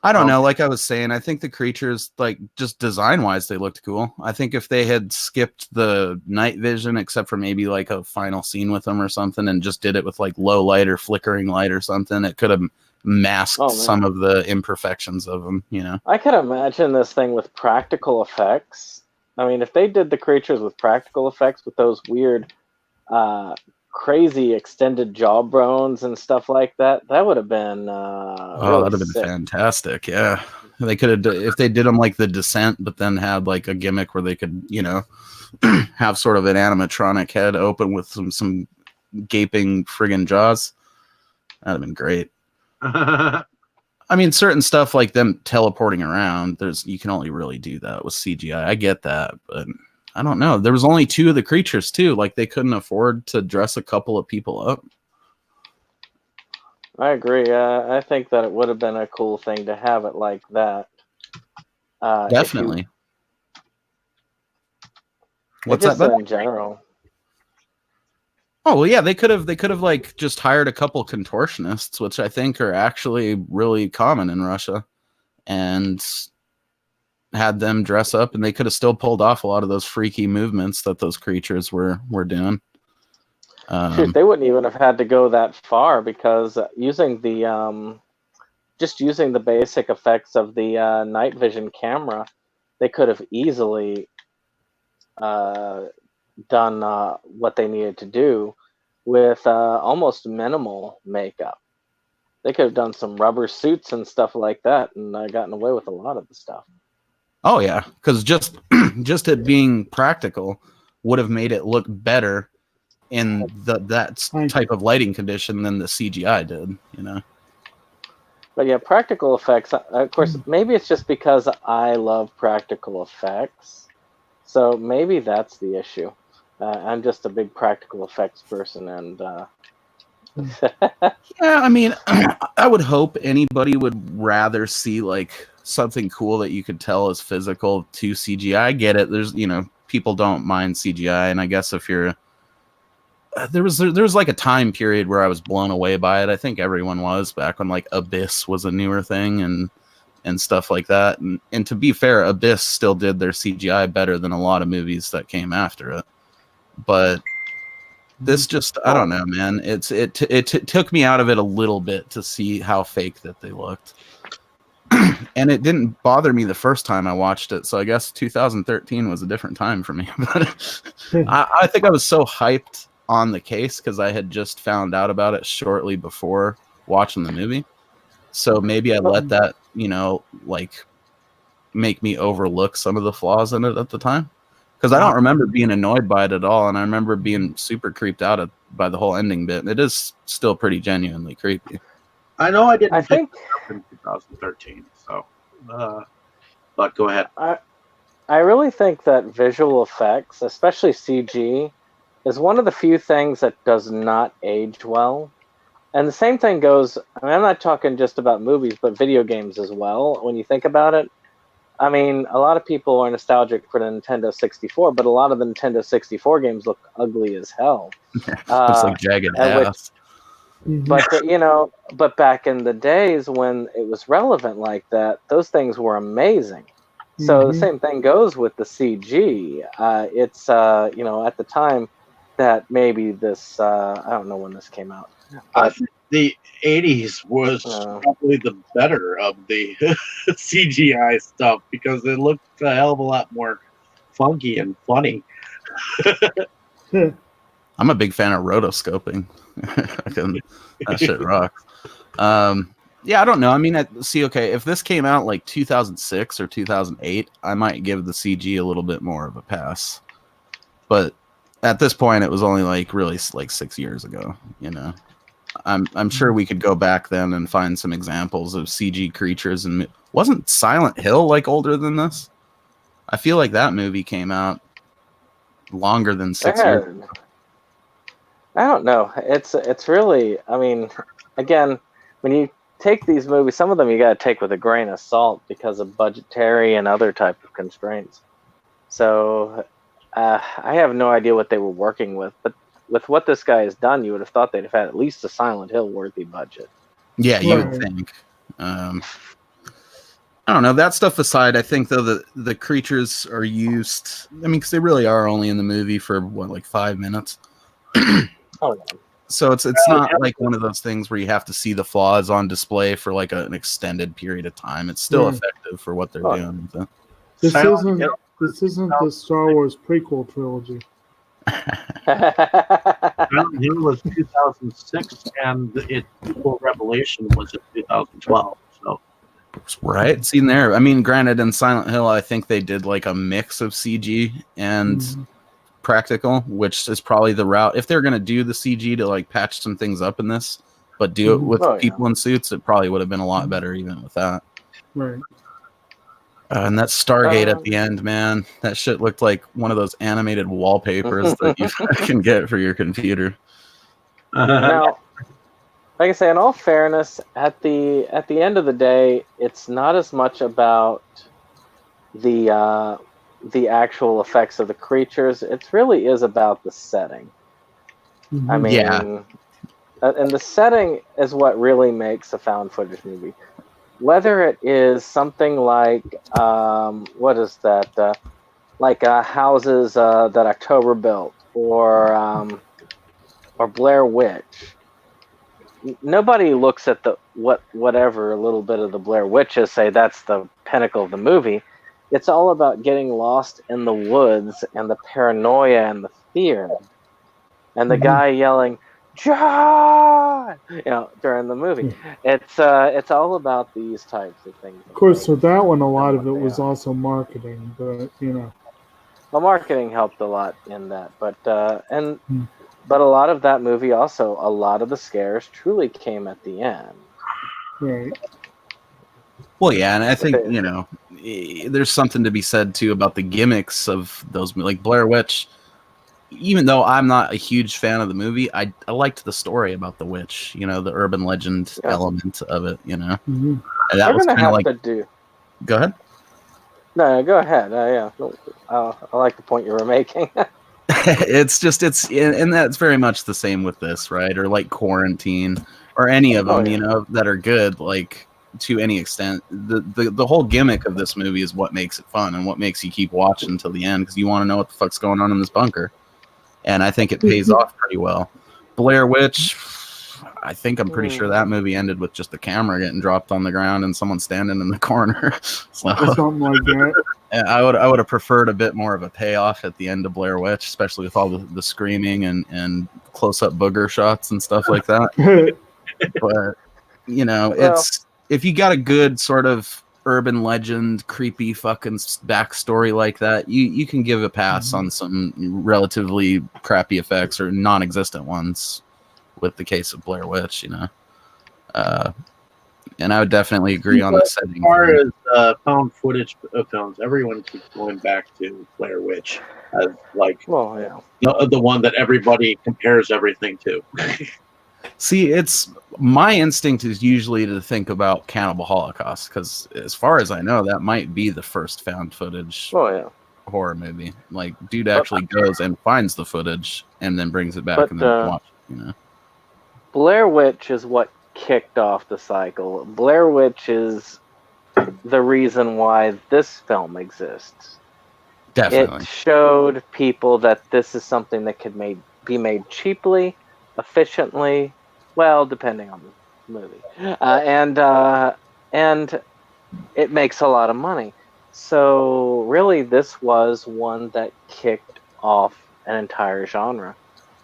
S2: I don't know. Like I was saying, I think the creatures, like just design wise, they looked cool. I think if they had skipped the night vision, except for maybe like a final scene with them or something, and just did it with like low light or flickering light or something, it could have masked some of the imperfections of them, you know?
S3: I can imagine this thing with practical effects. I mean, if they did the creatures with practical effects with those weird, crazy extended jawbones and stuff like that, that would have been really
S2: that'd have been fantastic. Yeah, they could have, if they did them like The Descent, but then had like a gimmick where they could, you know, have sort of an animatronic head open with some gaping friggin' jaws. That'd have been great. I mean, certain stuff like them teleporting around, you can only really do that with CGI. I get that, but I don't know. There was only two of the creatures too. Like they couldn't afford to dress a couple of people up.
S3: I agree. I think that it would have been a cool thing to have it like that.
S2: Definitely.
S3: What's that? In general.
S2: Oh well, yeah. They could have like just hired a couple contortionists, which I think are actually really common in Russia, and had them dress up, and they could have still pulled off a lot of those freaky movements that those creatures were doing.
S3: Shoot, they wouldn't even have had to go that far, because using the basic effects of the night vision camera, they could have easily done what they needed to do with almost minimal makeup. They could have done some rubber suits and stuff like that, and gotten away with a lot of the stuff.
S2: Oh yeah, because just it being practical would have made it look better in that type of lighting condition than the CGI did, you know.
S3: But yeah, practical effects. Of course, maybe it's just because I love practical effects, so maybe that's the issue. I'm just a big practical effects person, and
S2: yeah, I mean, I would hope anybody would rather see like something cool that you could tell is physical to CGI. I get it. There's, you know, people don't mind CGI, and I guess if you're there was like a time period where I was blown away by it. I think everyone was, back when like Abyss was a newer thing and stuff like that. And to be fair, Abyss still did their CGI better than a lot of movies that came after it. But this just, I don't know, man. It took me out of it a little bit to see how fake that they looked. And it didn't bother me the first time I watched it, so I guess 2013 was a different time for me. But I think I was so hyped on the case because I had just found out about it shortly before watching the movie. So maybe I let that, you know, like make me overlook some of the flaws in it at the time. Because I don't remember being annoyed by it at all, and I remember being super creeped out by the whole ending bit. It is still pretty genuinely creepy.
S1: I know I didn't think in 2013, so but go ahead.
S3: I really think that visual effects, especially CG, is one of the few things that does not age well. And the same thing goes, I mean, I'm not talking just about movies, but video games as well. When you think about it, I mean, a lot of people are nostalgic for the Nintendo 64, but a lot of the Nintendo 64 games look ugly as hell.
S2: Looks like jagged ass.
S3: But but back in the days when it was relevant like that, those things were amazing. So the same thing goes with the CG. It's at the time that maybe this I don't know when this came out.
S1: I think the 80s was probably the better of the CGI stuff because it looked a hell of a lot more funky and funny.
S2: I'm a big fan of rotoscoping. That shit rocks. Yeah, I don't know. I mean, okay, if this came out like 2006 or 2008, I might give the CG a little bit more of a pass. But at this point, it was only really 6 years ago. I'm sure we could go back then and find some examples of CG creatures. And wasn't Silent Hill older than this? I feel like that movie came out longer than 6 years.
S3: I don't know. It's really. I mean, again, when you take these movies, some of them you got to take with a grain of salt because of budgetary and other type of constraints. So I have no idea what they were working with, but with what this guy has done, you would have thought they'd have had at least a Silent Hill worthy budget.
S2: Yeah, you would think. I don't know. That stuff aside, I think though the creatures are used. I mean, because they really are only in the movie for 5 minutes.
S3: Oh, yeah.
S2: So it's not like one of those things where you have to see the flaws on display for an extended period of time. It's still effective for what they're doing. So.
S4: This isn't the Star Wars prequel trilogy.
S1: Silent Hill was 2006, and its sequel Revelation was in 2012. So,
S2: right, seen there. I mean, granted, in Silent Hill, I think they did a mix of CG and practical, which is probably the route. If they're going to do the CG to patch some things up in this, but do it with people in suits, it probably would have been a lot better even with that.
S4: Right.
S2: And that Stargate at the end, man, that shit looked like one of those animated wallpapers that you can get for your computer.
S3: Now, like I say, in all fairness, at the end of the day, it's not as much about the actual effects of the creatures. It really is about the setting. I mean, and the setting is what really makes a found footage movie. Whether it is something like what is that? Houses that October built, or Blair Witch. Nobody looks at whatever a little bit of the Blair Witches say that's the pinnacle of the movie. It's all about getting lost in the woods and the paranoia and the fear, and the guy yelling "John!" during the movie. It's all about these types of things.
S4: Of course, with that one, a lot of it was also marketing, but
S3: Well, marketing helped a lot in that, but a lot of that movie also, a lot of the scares truly came at the end.
S4: Right.
S2: Well, yeah, and I think there's something to be said too about the gimmicks of those, like Blair Witch. Even though I'm not a huge fan of the movie, I liked the story about the witch, the urban legend element of it, And that was kind of Go ahead.
S3: No, go ahead. I like the point you were making.
S2: And that's very much the same with this, right? Or like Quarantine, or any of them, that are good, to any extent. The whole gimmick of this movie is what makes it fun and what makes you keep watching until the end, because you want to know what the fuck's going on in this bunker. And I think it pays off pretty well. Blair Witch, I'm pretty sure that movie ended with just the camera getting dropped on the ground and someone standing in the corner. So,
S4: something like that.
S2: I would have preferred a bit more of a payoff at the end of Blair Witch, especially with all the screaming and close-up booger shots and stuff like that. But, it's if you got a good sort of urban legend, creepy fucking backstory like that, you can give a pass on some relatively crappy effects or non-existent ones, with the case of Blair Witch, And I would definitely agree on the setting.
S1: As far as found footage films, everyone keeps going back to Blair Witch as the one that everybody compares everything to.
S2: See, my instinct is usually to think about Cannibal Holocaust, because as far as I know, that might be the first found footage horror movie. Dude actually goes and finds the footage and then brings it back and then watches it,
S3: Blair Witch is what kicked off the cycle. Blair Witch is the reason why this film exists.
S2: Definitely.
S3: It showed people that this is something that could be made cheaply, efficiently, well, depending on the movie, and it makes a lot of money. So really, this was one that kicked off an entire genre,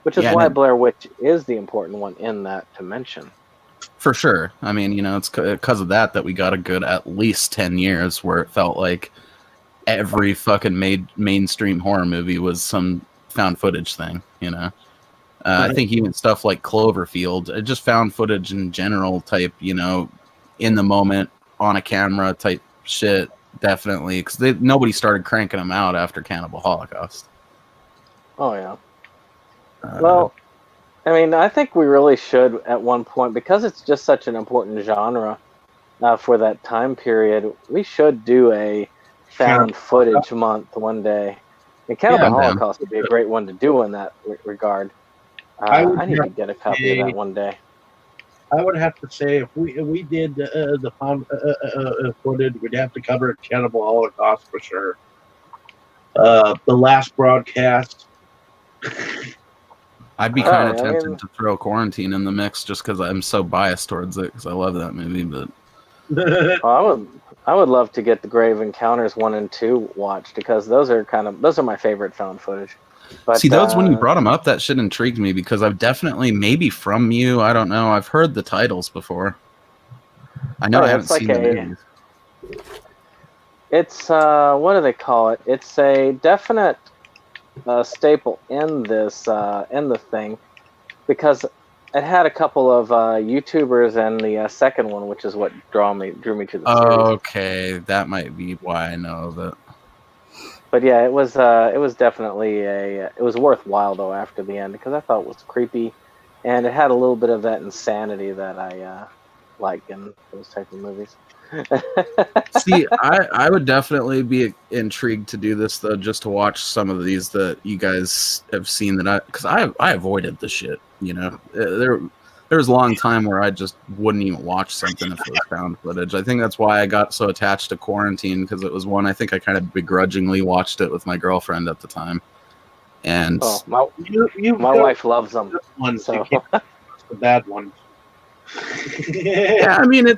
S3: which is why Blair Witch is the important one in that to mention.
S2: For sure. I mean, it's because of that we got a good at least 10 years where it felt like every fucking mainstream horror movie was some found footage thing, I think even stuff like Cloverfield, just found footage in general type, in the moment on a camera type shit, definitely, because nobody started cranking them out after Cannibal Holocaust.
S3: Oh yeah. Well, I mean, I think we really should at one point, because it's just such an important genre for that time period. We should do a found footage month one day. And Cannibal Holocaust would be a great one to do in that regard. I need to get a copy of that one day.
S1: I would have to say if we did the found footage, we'd have to cover Cannibal Holocaust for sure. The last broadcast.
S2: I'd be kind of tempted to throw Quarantine in the mix just because I'm so biased towards it because I love that movie. But
S3: I would love to get the Grave Encounters 1 and 2 watched because those are my favorite found footage. But,
S2: see, those when you brought them up, that shit intrigued me because I've definitely, maybe from you, I don't know, I've heard the titles before. I know I haven't seen the movies.
S3: It's what do they call it? It's a definite staple in this in the thing because it had a couple of YouTubers and the second one, which is what drew me to the series.
S2: Okay, that might be why I know of it.
S3: But yeah, it was definitely it was worthwhile though after the end because I thought it was creepy, and it had a little bit of that insanity that I like in those type of movies.
S2: See, I would definitely be intrigued to do this though, just to watch some of these that you guys have seen because I avoided the shit. There was a long time where I just wouldn't even watch something if it was found footage. I think that's why I got so attached to Quarantine because it was one I think I kind of begrudgingly watched it with my girlfriend at the time. And
S3: my wife loves them.
S1: So. The bad one.
S2: Yeah, I mean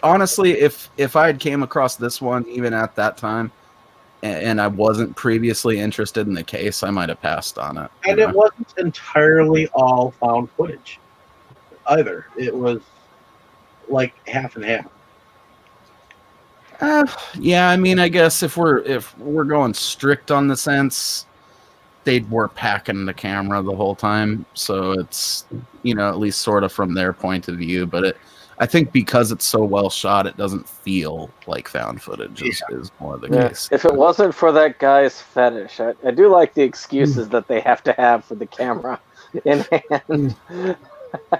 S2: honestly, if I had came across this one even at that time and I wasn't previously interested in the case, I might have passed on it.
S1: And it wasn't entirely all found footage either. It was like half and half.
S2: Yeah, I mean, I guess if we're going strict on the sense, they were packing the camera the whole time, so it's at least sort of from their point of view. But I think because it's so well shot, it doesn't feel like found footage is more the case.
S3: If it wasn't for that guy's fetish, I do like the excuses that they have to have for the camera in hand.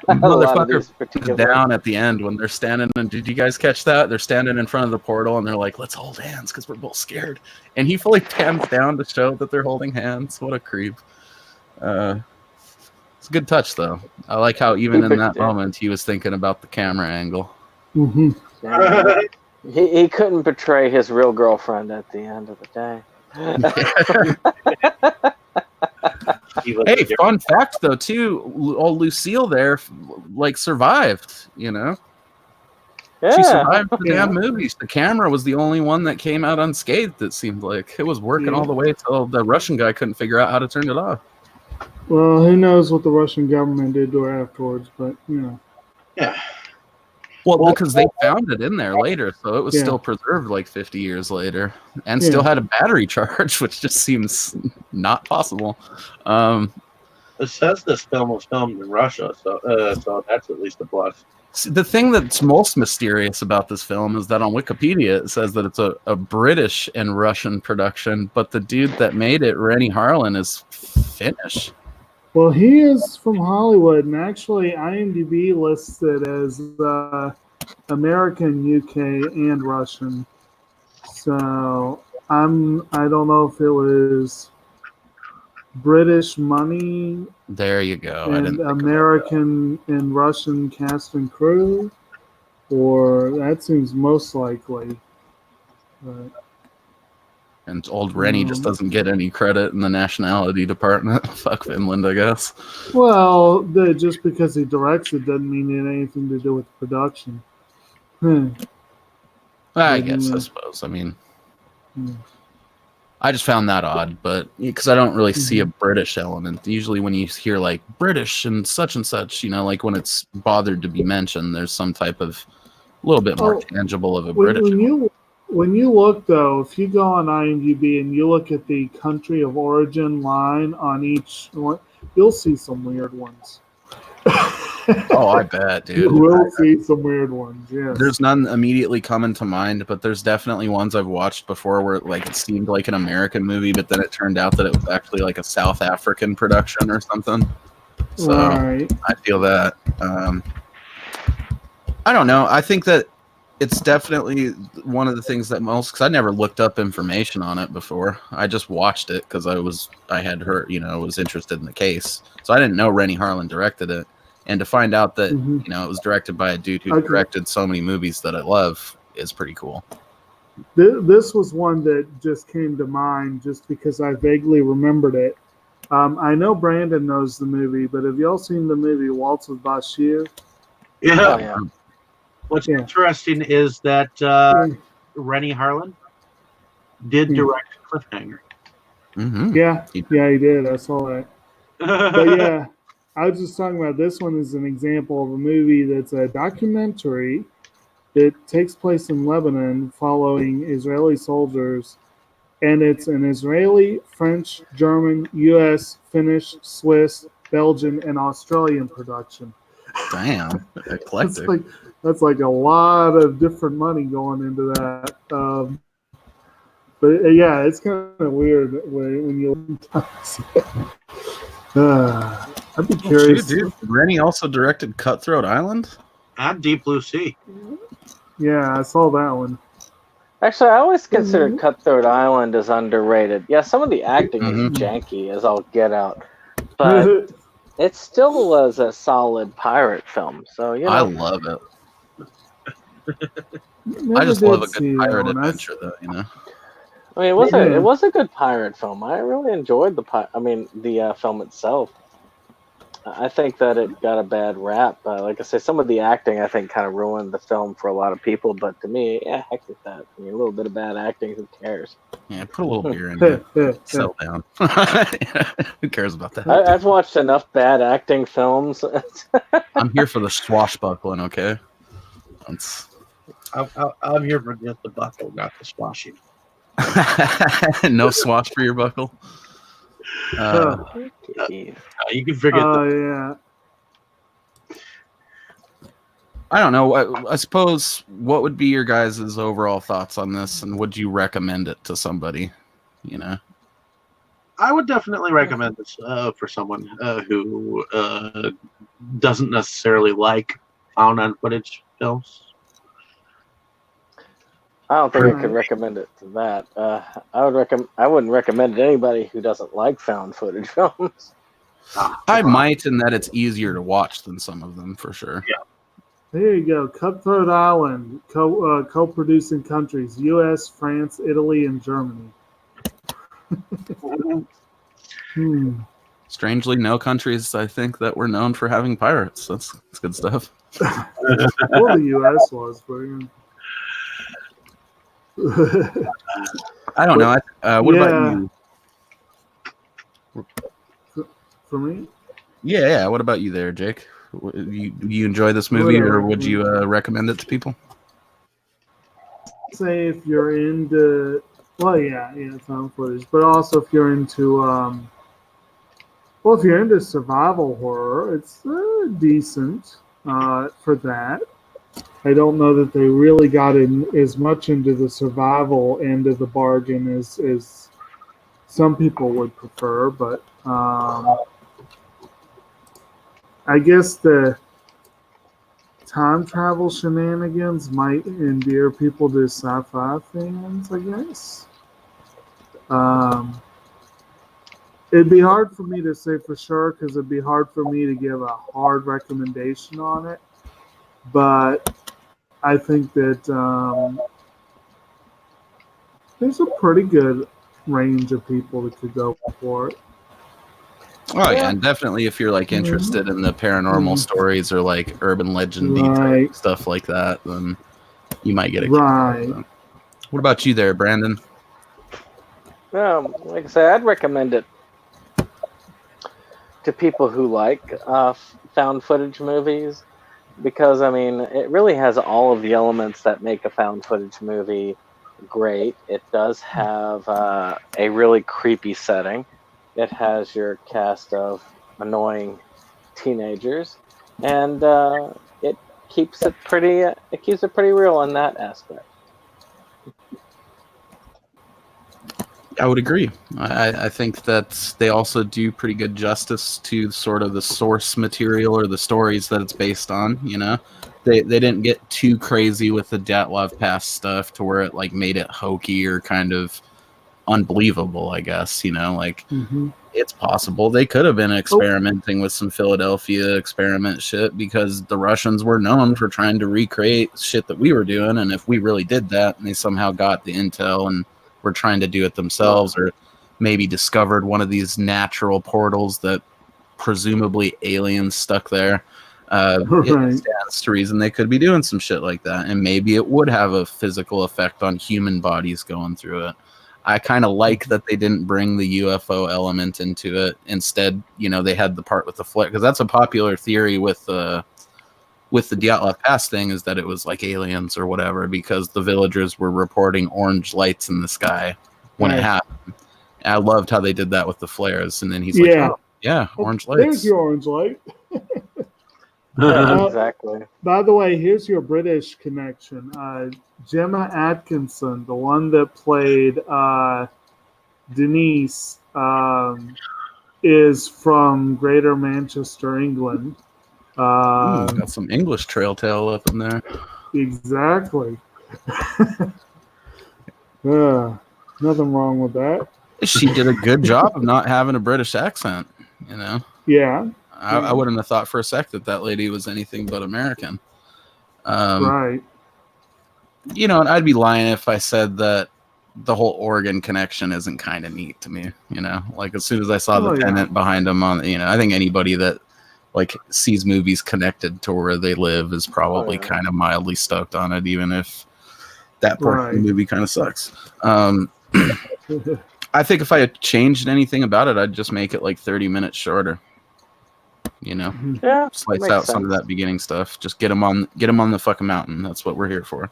S2: Motherfucker down at the end when they're standing. And did you guys catch that? They're standing in front of the portal and they're like, "Let's hold hands because we're both scared." And he fully pans down to show that they're holding hands. What a creep! It's a good touch, though. I like how even in that moment he was thinking about the camera angle.
S4: Mm-hmm.
S3: He couldn't betray his real girlfriend at the end of the day.
S2: Hey, fun fact though too, old Lucille there survived,
S3: Yeah.
S2: She survived the damn movies. The camera was the only one that came out unscathed, it seemed like. It was working all the way till the Russian guy couldn't figure out how to turn it off.
S4: Well, who knows what the Russian government did to her afterwards, but
S1: Yeah.
S2: Well, because they found it in there later, so it was still preserved 50 years later, and still had a battery charge, which just seems not possible.
S1: It says this film was filmed in Russia, so that's at least a plus.
S2: The thing that's most mysterious about this film is that on Wikipedia it says that it's a British and Russian production, but the dude that made it, Renny Harlin, is Finnish.
S4: Well, he is from Hollywood, and actually IMDb lists it as American, UK, and Russian. So I don't know if it was British money
S2: There you go. I
S4: and
S2: didn't think
S4: American and Russian cast and crew, or that seems most likely. But,
S2: And old Renny just doesn't get any credit in the nationality department. Fuck Finland, I guess.
S4: well, just because he directs it doesn't mean it had anything to do with production.
S2: I guess, I suppose. I mean, I just found that odd, but because I don't really see a British element. Usually when you hear like British and such, you know, like when it's bothered to be mentioned, there's some type of a little bit more tangible of a British element.
S4: When you look, though, if you go on IMDb and you look at the country of origin line on each one, you'll see some weird ones.
S2: Oh, I bet, dude.
S4: You will see some weird ones, yes.
S2: There's none immediately coming to mind, but there's definitely ones I've watched before where like it seemed like an American movie, but then it turned out that it was actually like a South African production or something. So
S4: Right.
S2: I feel that. I don't know. I think that it's definitely one of the things that most, because I never looked up information on it before. I just watched it because I had heard, you know, was interested in the case. So I didn't know Renny Harlin directed it. And to find out that, you know, it was directed by a dude who directed so many movies that I love is pretty cool.
S4: This was one that just came to mind just because I vaguely remembered it. I know Brandon knows the movie, but have y'all seen the movie Waltz with Bashir?
S1: Yeah.
S3: Oh, yeah.
S1: What's interesting is that Renny Harlin did direct Cliffhanger.
S2: Mm-hmm.
S4: Yeah, he did. I saw that. But yeah, I was just talking about this one as an example of a movie that's a documentary that takes place in Lebanon following Israeli soldiers. And it's an Israeli, French, German, U.S., Finnish, Swiss, Belgian, and Australian production.
S2: Damn, eclectic.
S4: That's like a lot of different money going into that. But yeah, it's kind of weird when you. I'd be curious.
S2: Dude, Renny also directed Cutthroat Island
S1: and Deep Blue Sea.
S4: Yeah, I saw that one.
S3: Actually, I always considered Cutthroat Island as underrated. Yeah, some of the acting is janky as all get out, but it still was a solid pirate film. So you know,
S2: I love it. I just love a good pirate adventure, though. You know.
S3: I mean, it was a good pirate film. I really enjoyed the film itself. I think that it got a bad rap. Like I say, some of the acting I think kind of ruined the film for a lot of people. But to me, yeah, heck with that. I mean, a little bit of bad acting, who cares?
S2: Yeah, put a little beer in it. Settle down. Who cares about that?
S3: I've watched enough bad acting films.
S2: I'm here for the swashbuckling, okay?
S1: I'm here for just the buckle, not the swashing.
S2: No swash for your buckle?
S1: You can forget
S4: yeah.
S2: I don't know. I suppose, what would be your guys' overall thoughts on this, and would you recommend it to somebody? You know,
S1: I would definitely recommend this for someone who doesn't necessarily like found-on-footage films.
S3: I don't think I could recommend it to that. I wouldn't recommend it to anybody who doesn't like found footage films.
S2: I might, in that it's easier to watch than some of them, for sure.
S1: Yeah.
S4: There you go. Cutthroat Island, co-producing countries: U.S., France, Italy, and Germany.
S2: Strangely, no countries, I think, that were known for having pirates. That's good stuff.
S4: Well, the U.S. was, but
S2: I don't know. What about you?
S4: For me?
S2: Yeah. What about you there, Jake? You enjoy this movie, or would you recommend it to people?
S4: Say if you're into, found footage, but also if you're into, if you're into survival horror, it's decent for that. I don't know that they really got in as much into the survival end of the bargain as some people would prefer, but I guess the time travel shenanigans might endear people to sci-fi fans, I guess. It'd be hard for me to say for sure because it'd be hard for me to give a hard recommendation on it. But I think that there's a pretty good range of people that could go for it.
S2: Oh yeah, and definitely if you're like interested in the paranormal stories or like urban legend stuff like that, then you might get a kick out of it. What about you there, Brandon?
S3: Like I said, I'd recommend it to people who like found footage movies because, I mean, it really has all of the elements that make a found footage movie great. It does have a really creepy setting. It has your cast of annoying teenagers, and it keeps it pretty real in that aspect.
S2: I would agree. I think that they also do pretty good justice to sort of the source material or the stories that it's based on. You know, they didn't get too crazy with the Dyatlov Pass stuff to where it like made it hokey or kind of unbelievable. I guess, you know, like it's possible they could have been experimenting with some Philadelphia experiment shit because the Russians were known for trying to recreate shit that we were doing, and if we really did that and they somehow got the intel and were trying to do it themselves or maybe discovered one of these natural portals that presumably aliens stuck there, it stands to reason they could be doing some shit like that, and maybe it would have a physical effect on human bodies going through it. I kind of like that they didn't bring the UFO element into it. Instead, you know, they had the part with the flare, because that's a popular theory with the Dyatlov Pass thing, is that it was like aliens or whatever, because the villagers were reporting orange lights in the sky when it happened. And I loved how they did that with the flares. And then he's like, oh, yeah, orange lights.
S4: There's your orange light.
S3: Exactly.
S4: By the way, here's your British connection. Gemma Atkinson, the one that played Denise, is from Greater Manchester, England.
S2: Got some English trail tale up in there.
S4: Exactly. Nothing wrong with that.
S2: She did a good job of not having a British accent, you know?
S4: Yeah.
S2: I wouldn't have thought for a sec that lady was anything but American.
S4: Right.
S2: You know, and I'd be lying if I said that the whole Oregon connection isn't kind of neat to me, you know? Like, as soon as I saw the tenant behind them on, you know, I think anybody that like sees movies connected to where they live is probably kind of mildly stoked on it, even if that part of the movie kind of sucks. I think if I had changed anything about it, I'd just make it like 30 minutes shorter. You know, slice out some of that beginning stuff. Just get them on the fucking mountain. That's what we're here for.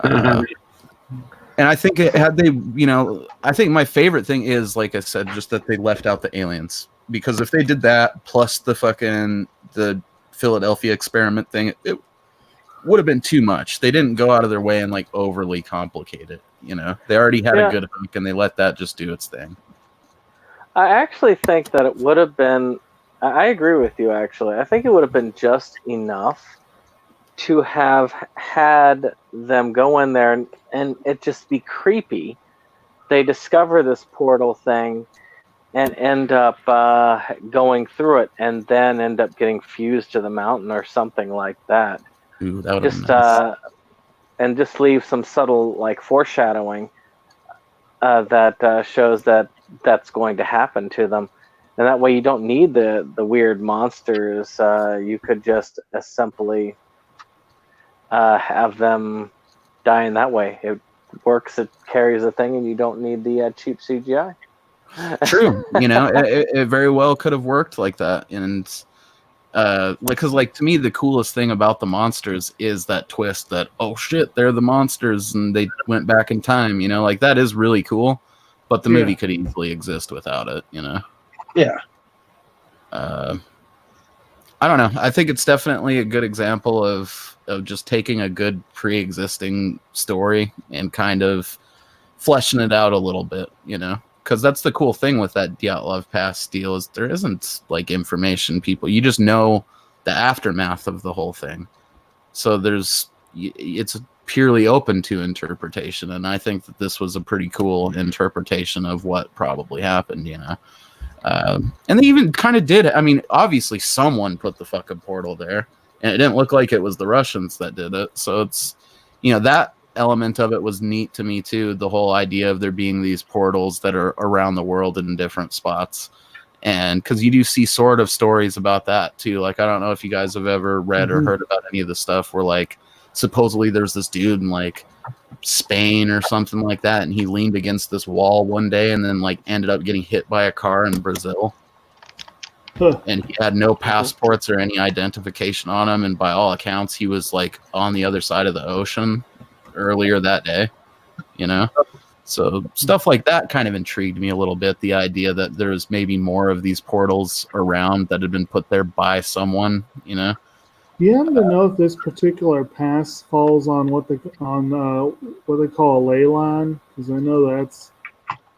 S2: And I think had they, you know, I think my favorite thing is, like I said, just that they left out the aliens. Because if they did that plus the Philadelphia experiment thing, it would have been too much. They didn't go out of their way and like overly complicate it. You know, they already had a good hook and they let that just do its thing.
S3: I actually think that it would have been. I agree with you. Actually, I think it would have been just enough to have had them go in there and it just be creepy. They discover this portal thing and end up going through it, and then end up getting fused to the mountain or something like that.
S2: Ooh, that would have been nice.
S3: And just leave some subtle like foreshadowing that shows that that's going to happen to them, and that way you don't need the weird monsters. You could just simply have them die in that way. It works. It carries the thing, and you don't need the cheap CGI.
S2: True. You know, it very well could have worked like that. And because like to me the coolest thing about the monsters is that twist that, oh shit, they're the monsters and they went back in time, you know, like that is really cool, but the movie could easily exist without it, you know. I don't know, I think it's definitely a good example of just taking a good pre-existing story and kind of fleshing it out a little bit, you know. Because that's the cool thing with that Dyatlov Pass deal is there isn't like information, people. You just know the aftermath of the whole thing. So it's purely open to interpretation. And I think that this was a pretty cool interpretation of what probably happened, you know. And they even kind of did. I mean, obviously someone put the fucking portal there, and it didn't look like it was the Russians that did it. So it's, that element of it was neat to me too. The whole idea of there being these portals that are around the world in different spots. And because you do see sort of stories about that too. Like, I don't know if you guys have ever read or heard about any of the stuff where, like, supposedly there's this dude in, like, Spain or something like that, and he leaned against this wall one day and then, like, ended up getting hit by a car in Brazil. And he had no passports or any identification on him, and by all accounts he was, like, on the other side of the ocean earlier that day, So stuff like that kind of intrigued me a little bit, the idea that there's maybe more of these portals around that had been put there by someone,
S4: You happen to know if this particular pass falls on what they call a ley line? Because I know that's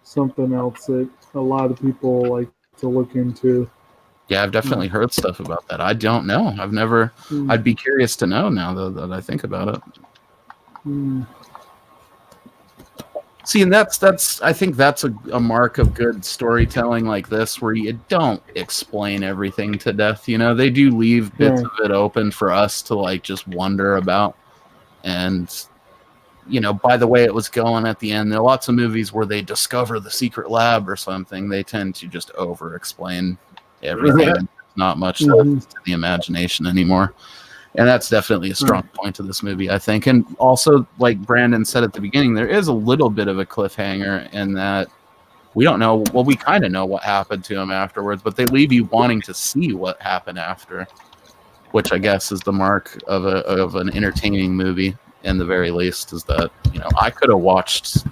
S4: something else that a lot of people like to look into.
S2: Yeah, I've definitely heard stuff about that. I don't know. I've never. I'd be curious to know now that I think about it. See, and that's I think that's a mark of good storytelling like this, where you don't explain everything to death. They do leave bits of it open for us to, like, just wonder about. And by the way it was going at the end, there are lots of movies where they discover the secret lab or something. They tend to just over explain everything. There's not much left to the imagination anymore. And that's definitely a strong point of this movie, I think. And also, like Brandon said at the beginning, there is a little bit of a cliffhanger in that we don't know. Well, we kind of know what happened to him afterwards, but they leave you wanting to see what happened after, which I guess is the mark of an entertaining movie, in the very least, is that, I could have watched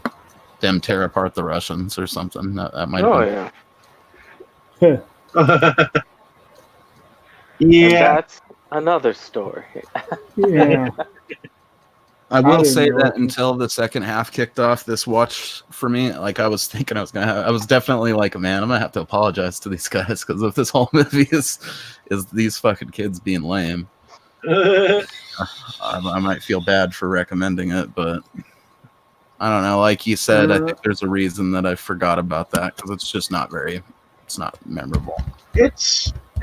S2: them tear apart the Russians or something. That might have been.
S3: Yeah. That's another story.
S4: Yeah.
S2: I will say that until the second half kicked off, this watch for me, like, I was thinking I was definitely like, man, I'm gonna have to apologize to these guys, because if this whole movie is these fucking kids being lame, I might feel bad for recommending it, but I don't know. Like you said, I think there's a reason that I forgot about that, because it's just it's not memorable.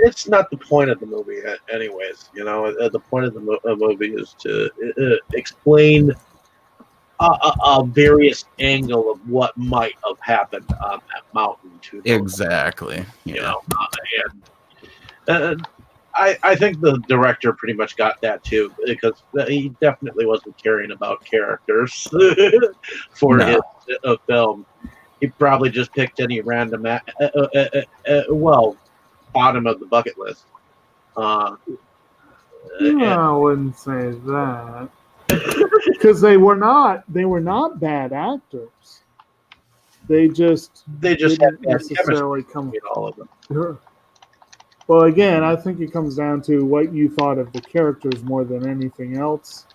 S1: It's not the point of the movie, anyways. The point of the movie is to explain a various angle of what might have happened on that mountain to them.
S2: Exactly.
S1: And I think the director pretty much got that too, because he definitely wasn't caring about characters for his film. He probably just picked any random, bottom of the bucket list.
S4: I wouldn't say that, because they were not bad actors. They just didn't necessarily come
S1: in all of them.
S4: Sure. Well, again, I think it comes down to what you thought of the characters more than anything else.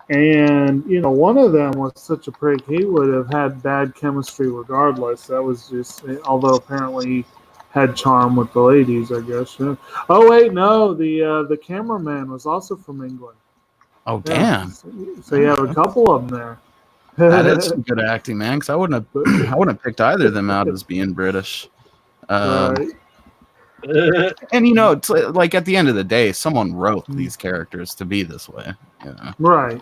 S4: And, one of them was such a prick, he would have had bad chemistry regardless. That was just, although apparently had charm with the ladies, I guess. Yeah. Oh, wait, no, the cameraman was also from England.
S2: Oh, damn.
S4: So you have a couple of them there.
S2: That is some good acting, man, because I wouldn't have picked either of them out as being British.
S4: Right.
S2: And it's like, at the end of the day, someone wrote these characters to be this way.
S4: Right.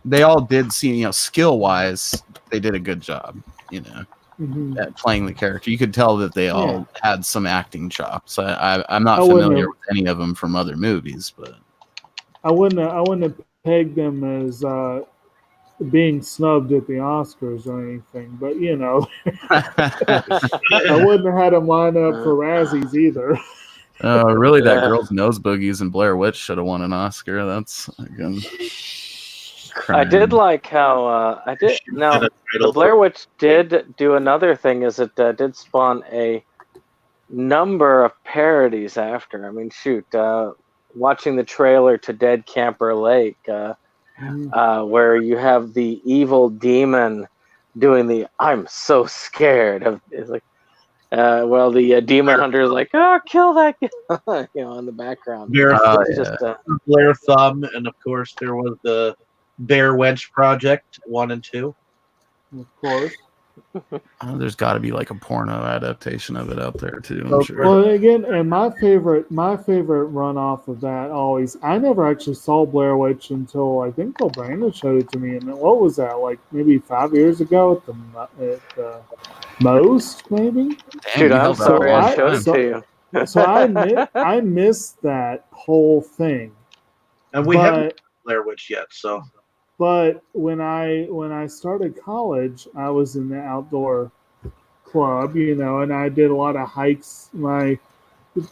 S2: They all did see, skill wise, they did a good job. At playing the character. You could tell that they all had some acting chops. I'm not familiar with any of them from other movies, but
S4: I wouldn't have pegged them as being snubbed at the Oscars or anything, but I wouldn't have had them line up for Razzies either.
S2: Really, that Girl's Nose Boogies and Blair Witch should have won an Oscar. That's again.
S3: I did like how the Blair Witch did do another thing, is it did spawn a number of parodies after. I mean, shoot, watching the trailer to Dead Camper Lake, where you have the evil demon doing the "I'm so scared" of, it's like, the demon hunter is like, "Oh, kill that guy," in the background.
S1: Blair Thumb, and of course there was the Bear Wench Project 1 and 2.
S4: Of course.
S2: There's got to be like a porno adaptation of it out there too. I'm sure.
S4: Well, again, and my favorite run off of that always. I never actually saw Blair Witch until I think Brandon showed it to me. And what was that, like maybe 5 years ago at the most, maybe?
S2: Damn,
S3: Dude,
S2: you
S3: I'm
S2: held that
S3: sorry
S2: a
S3: I
S2: long
S3: showed
S2: time.
S3: it to you.
S4: So I missed that whole thing.
S1: And we haven't Blair Witch yet, so.
S4: But when I started college, I was in the outdoor club, and I did a lot of hikes.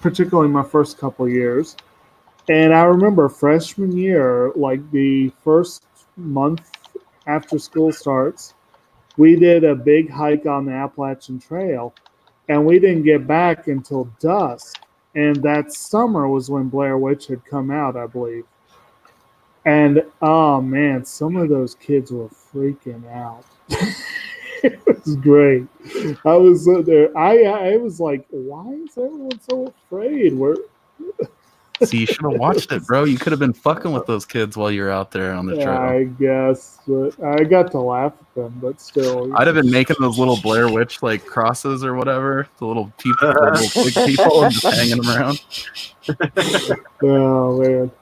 S4: Particularly my first couple of years, and I remember freshman year, like the first month after school starts, we did a big hike on the Appalachian Trail, and we didn't get back until dusk. And that summer was when Blair Witch had come out, I believe. And oh man, some of those kids were freaking out. It was great. I was there. I was like, why is everyone so afraid?
S2: See, you should have watched it, bro. You could have been fucking with those kids while you're out there on the trail.
S4: I guess, but I got to laugh at them, but still.
S2: I'd have been making those little Blair Witch like crosses or whatever, the little people, the little big people, and just hanging them around.
S4: Oh
S2: man.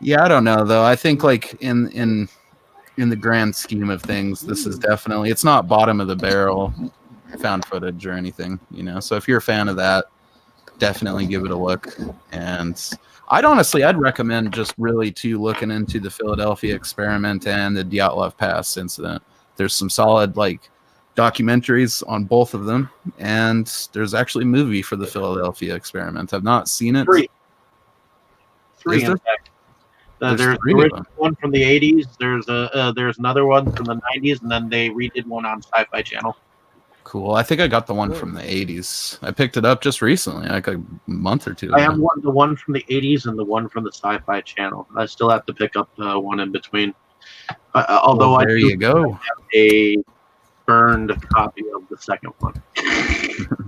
S2: Yeah, I don't know though. I think like in the grand scheme of things, this is definitely, it's not bottom of the barrel found footage or anything, So if you're a fan of that, definitely give it a look. And I'd recommend just really looking into the Philadelphia experiment and the Dyatlov Pass incident. There's some solid like documentaries on both of them, and there's actually a movie for the Philadelphia experiment. I've not seen it.
S1: Three
S2: in
S1: fact. There's the original one from the 80s. There's another one from the 90s, and then they redid one on Sci-Fi Channel.
S2: Cool. I think I got the one from the 80s. I picked it up just recently, like a month or two ago.
S1: I have the one from the 80s and the one from the Sci-Fi Channel. I still have to pick up the one in between. Although
S2: there you go.
S1: Have a burned copy of the second one.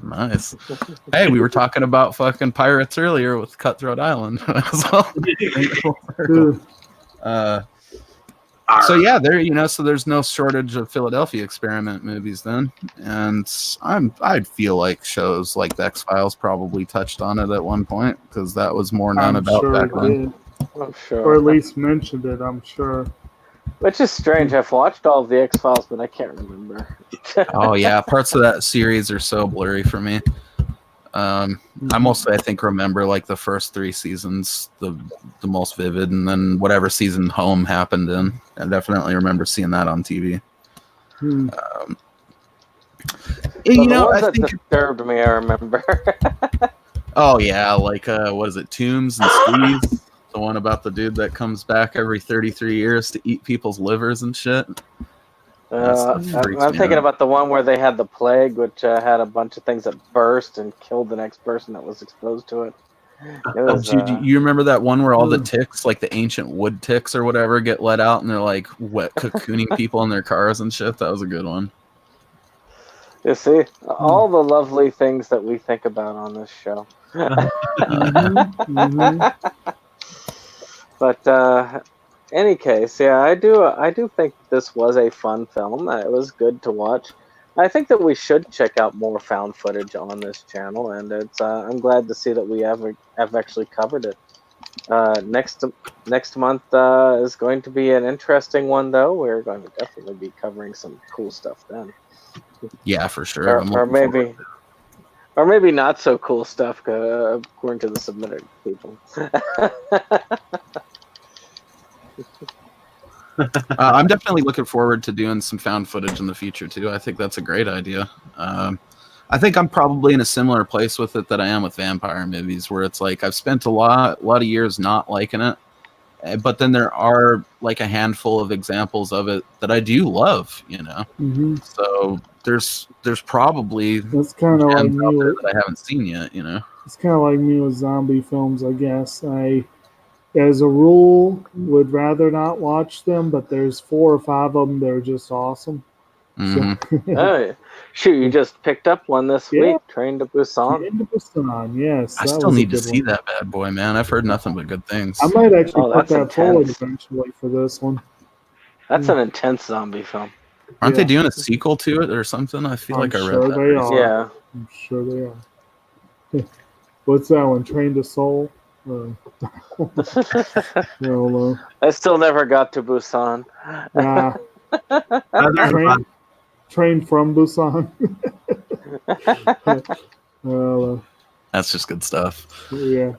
S2: Nice. Hey, we were talking about fucking pirates earlier with Cutthroat Island. So yeah, so there's no shortage of Philadelphia experiment movies then, and I'd feel like shows like the X-Files probably touched on it at one point because that was more known about back then.
S3: I'm sure,
S4: or at least mentioned it. I'm sure.
S3: Which is strange. I've watched all of the X-Files, but I can't remember.
S2: Oh yeah, parts of that series are so blurry for me. I mostly, I think, remember like the first 3 seasons, the most vivid, and then whatever season Home happened in. I definitely remember seeing that on TV.
S3: The ones that disturbed me, I remember.
S2: Oh yeah, like what is it, Tombs and Sleeves? The one about the dude that comes back every 33 years to eat people's livers and shit.
S3: I'm thinking about the one where they had the plague, which had a bunch of things that burst and killed the next person that was exposed to it.
S2: You remember that one where all the ticks, like the ancient wood ticks or whatever, get let out and they're like wet cocooning people in their cars and shit? That was a good one.
S3: You see, all the lovely things that we think about on this show. But any case, yeah, I do think this was a fun film. It was good to watch. I think that we should check out more found footage on this channel, and it's I'm glad to see that we have actually covered it. Next month is going to be an interesting one, though. We're going to definitely be covering some cool stuff then.
S2: Yeah, for sure.
S3: Or maybe not so cool stuff, according to the submitted people.
S2: I'm definitely looking forward to doing some found footage in the future too. I think that's a great idea. I think I'm probably in a similar place with it that I am with vampire movies, where it's like I've spent a lot of years not liking it, but then there are like a handful of examples of it that I do love, So there's probably
S4: that's kind of like me
S2: that I haven't seen yet,
S4: It's kind of like me with zombie films, I guess. I, as a rule, would rather not watch them, but there's 4 or 5 of them that are just awesome.
S2: Mm-hmm.
S3: Oh, shoot, you just picked up one this week, Train to Busan.
S4: Train to Busan, yes.
S2: I still need to see that bad boy, man. I've heard nothing but good things.
S4: I might actually put that forward eventually for this one.
S3: That's an intense zombie film.
S2: Aren't
S4: Yeah.
S2: they doing a sequel to it or something? I feel
S4: I'm
S2: like I read
S4: sure
S2: that.
S4: they
S2: recently.
S4: are.
S3: Yeah.
S4: I'm sure they are. What's that one? Train to Seoul? I don't know.
S3: I still never got to Busan.
S4: Ah,
S1: Other
S4: train, train from Busan. Well,
S2: That's just good stuff.
S4: yeah.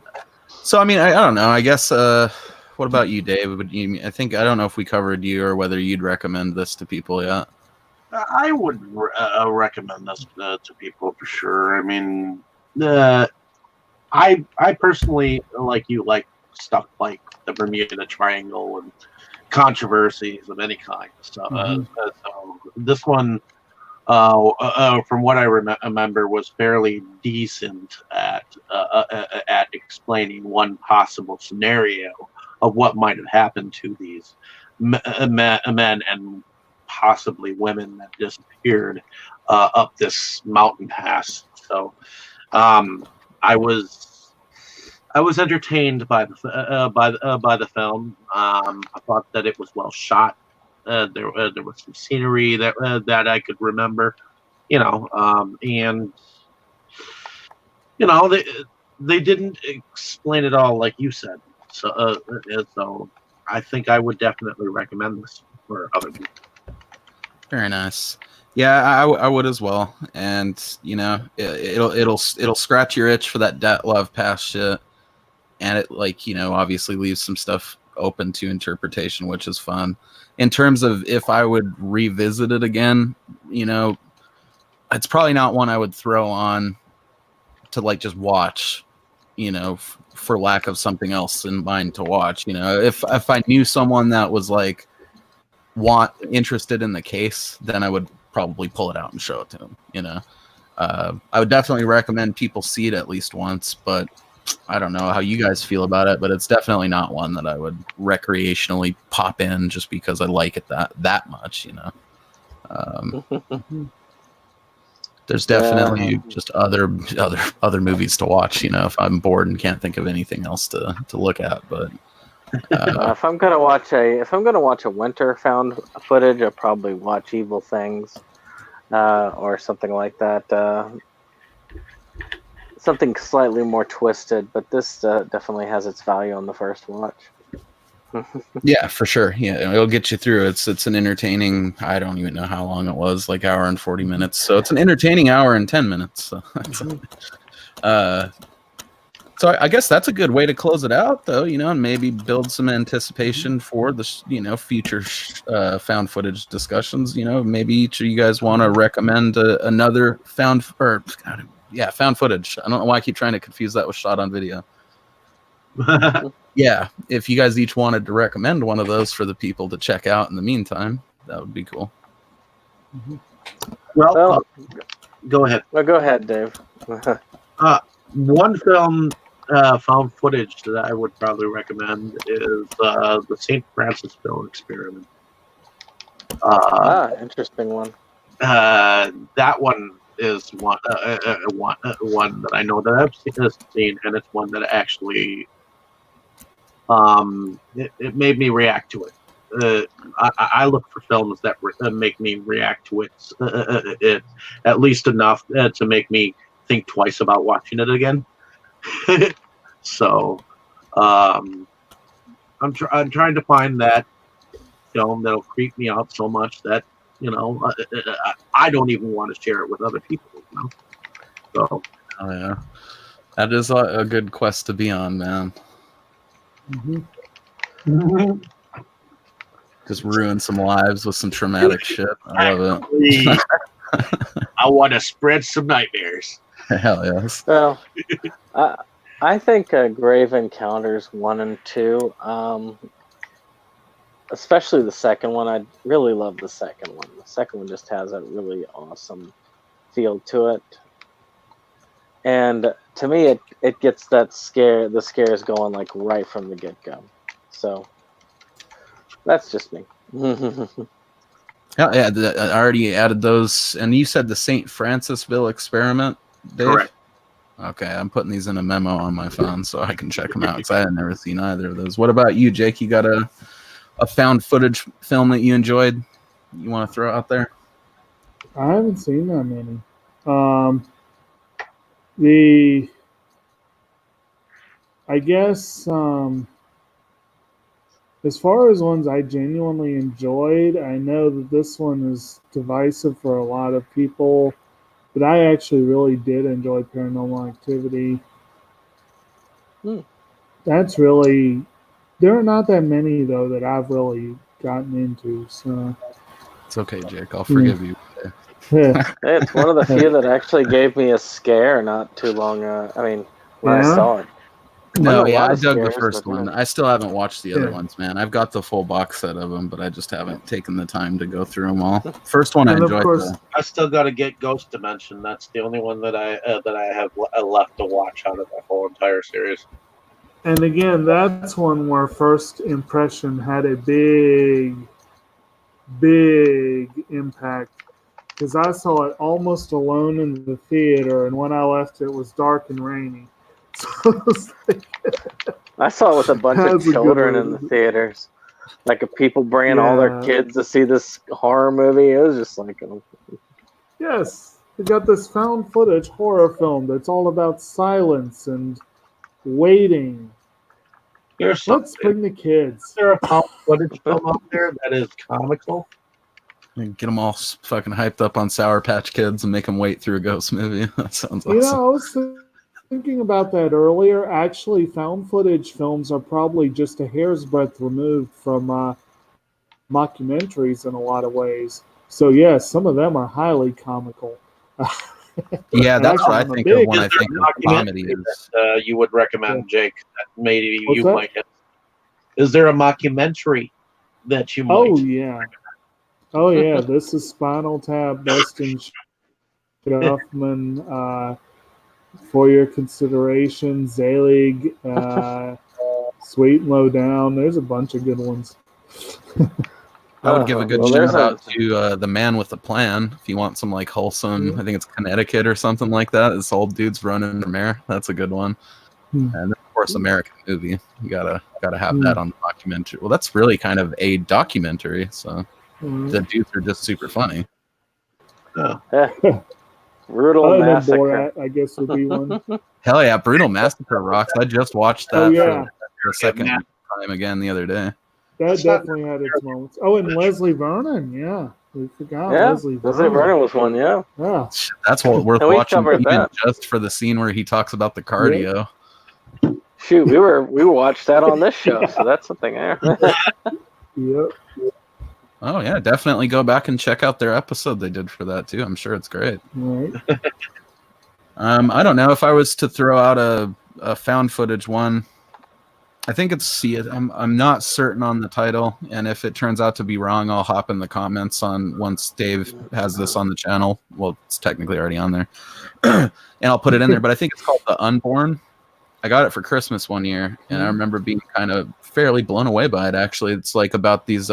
S2: So I mean, I don't know. I guess. What about you, Dave? I think I don't know if we covered you or whether you'd recommend this to people yet.
S1: I would recommend this to people for sure. I mean, I personally like stuff like the Bermuda Triangle and controversies of any kind. So, so this one, from what I remember, was fairly decent at explaining one possible scenario of what might have happened to these men and possibly women that disappeared up this mountain pass. So I was entertained by the film. I thought that it was well shot. There was some scenery that I could remember, and they didn't explain it all like you said. So I think I would definitely recommend this for other people.
S2: Very nice. Yeah, I would as well. And it'll scratch your itch for that debt love past shit, and it obviously leaves some stuff open to interpretation, which is fun. In terms of if I would revisit it again, it's probably not one I would throw on to just watch, for lack of something else in mind to watch. If I knew someone that was interested in the case, then I would probably pull it out and show it to them. I would definitely recommend people see it at least once, but I don't know how you guys feel about it, but it's definitely not one that I would recreationally pop in just because I like it that much. There's definitely just other movies to watch, if I'm bored and can't think of anything else to look at. But
S3: if I'm gonna watch a winter found footage, I'll probably watch Evil Things, or something like that. Something slightly more twisted, but this definitely has its value on the first watch.
S2: Yeah, for sure. Yeah, it'll get you through. It's an entertaining. I don't even know how long it was, like hour and 40 minutes. So it's an entertaining hour and 10 minutes. So, so I guess that's a good way to close it out, though. And maybe build some anticipation for the future found footage discussions. Maybe each of you guys want to recommend another found footage. I don't know why I keep trying to confuse that with shot on video. Yeah, if you guys each wanted to recommend one of those for the people to check out in the meantime, that would be cool.
S1: Well, go ahead.
S3: Well, go ahead, Dave.
S1: One film found footage that I would probably recommend is the St. Francisville Experiment.
S3: Interesting one.
S1: That one is one that I know that I've seen, and it's one that actually it made me react to it. I look for films that make me react to it at least enough to make me think twice about watching it again. So I'm trying to find that film that'll creep me out so much that I don't even want to share it with other people. So
S2: oh yeah, that is a good quest to be on, man. Just ruin some lives with some traumatic shit. I love it.
S1: I want to spread some nightmares.
S2: Hell yes.
S3: Well, I think Grave Encounters 1 and 2, especially the second one. I really love the second one. The second one just has a really awesome feel to it. And to me, it gets the scares going like right from the get-go. So that's just me.
S2: Yeah, I already added those. And you said the St. Francisville Experiment, Dave?
S1: Correct.
S2: Okay, I'm putting these in a memo on my phone so I can check them out because I had never seen either of those. What about you, Jake? You got a found footage film that you enjoyed you want to throw out there?
S4: I haven't seen that many. I guess as far as ones I genuinely enjoyed, I know that this one is divisive for a lot of people, but I actually really did enjoy Paranormal Activity. That's really, there are not that many though that I've really gotten into. So
S2: It's okay, Jake. I'll forgive you.
S3: It's one of the few that actually gave me a scare not too long. When I saw it.
S2: No, yeah, I dug the first one. I still haven't watched the other ones, man. I've got the full box set of them, but I just haven't taken the time to go through them all. First one I enjoyed.
S1: I still got to get Ghost Dimension. That's the only one that I have left to watch out of that whole entire series.
S4: And again, that's one where first impression had a big impact because I saw it almost alone in the theater, and when I left, it was dark and rainy. So
S3: I saw it with a bunch of children in the theaters, like people bringing all their kids to see this horror movie. It was just like,
S4: yes, we got this found footage horror film that's all about silence and waiting. Let's bring the kids.
S1: Is there a found footage film out there that is comical?
S2: And get them all fucking hyped up on Sour Patch Kids and make them wait through a ghost movie. That sounds awesome.
S4: I was thinking about that earlier. Actually, found footage films are probably just a hair's breadth removed from mockumentaries in a lot of ways. So, yeah, some of them are highly comical.
S2: Yeah, that's what I think of when I think of comedy.
S1: That, you would recommend, Jake, that maybe you might have. Is there a mockumentary that you might?
S4: Oh, yeah. This is Spinal Tap, Dustin Schuffman, For Your Consideration, Zelig, Sweet and Low Down. There's a bunch of good ones.
S2: I would give a good shout out to The Man with a Plan if you want some like wholesome. I think it's Connecticut or something like that. This old dude's running the mayor. That's a good one. And then, of course, American Movie. You gotta have that on the documentary. Well, that's really kind of a documentary. So the dudes are just super funny.
S3: Brutal Massacre.
S4: Borat, I guess would be one.
S2: Hell yeah, Brutal Massacre rocks. I just watched that for the second time again the other day.
S4: That definitely had its moments. Oh, and Leslie Vernon, we forgot Leslie Vernon.
S3: Leslie Vernon was one, yeah.
S2: That's worth watching even just for the scene where he talks about the cardio.
S3: Shoot, we watched that on this show, so that's something there.
S4: Yep.
S2: Oh yeah, definitely go back and check out their episode they did for that too. I'm sure it's great.
S4: Right.
S2: I don't know if I was to throw out a found footage one. I think it's I'm not certain on the title, and if it turns out to be wrong, I'll hop in the comments on once Dave has this on the channel. Well, it's technically already on there, and I'll put it in there. But I think it's called The Unborn. I got it for Christmas one year, and I remember being kind of fairly blown away by it. Actually, it's like about these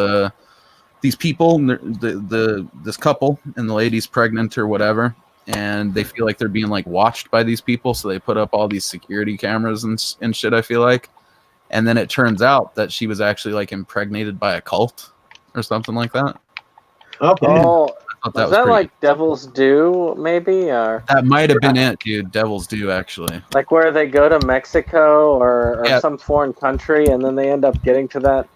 S2: people, this couple, and the lady's pregnant or whatever, and they feel like they're being like watched by these people, so they put up all these security cameras and shit. I feel like. And then it turns out that she was actually like impregnated by a cult or something like that.
S1: Okay.
S3: Oh, was that like Devil's Due, maybe? Or
S2: that might have been it, dude. Devil's Due, actually.
S3: Like where they go to Mexico or some foreign country, and then they end up getting to that.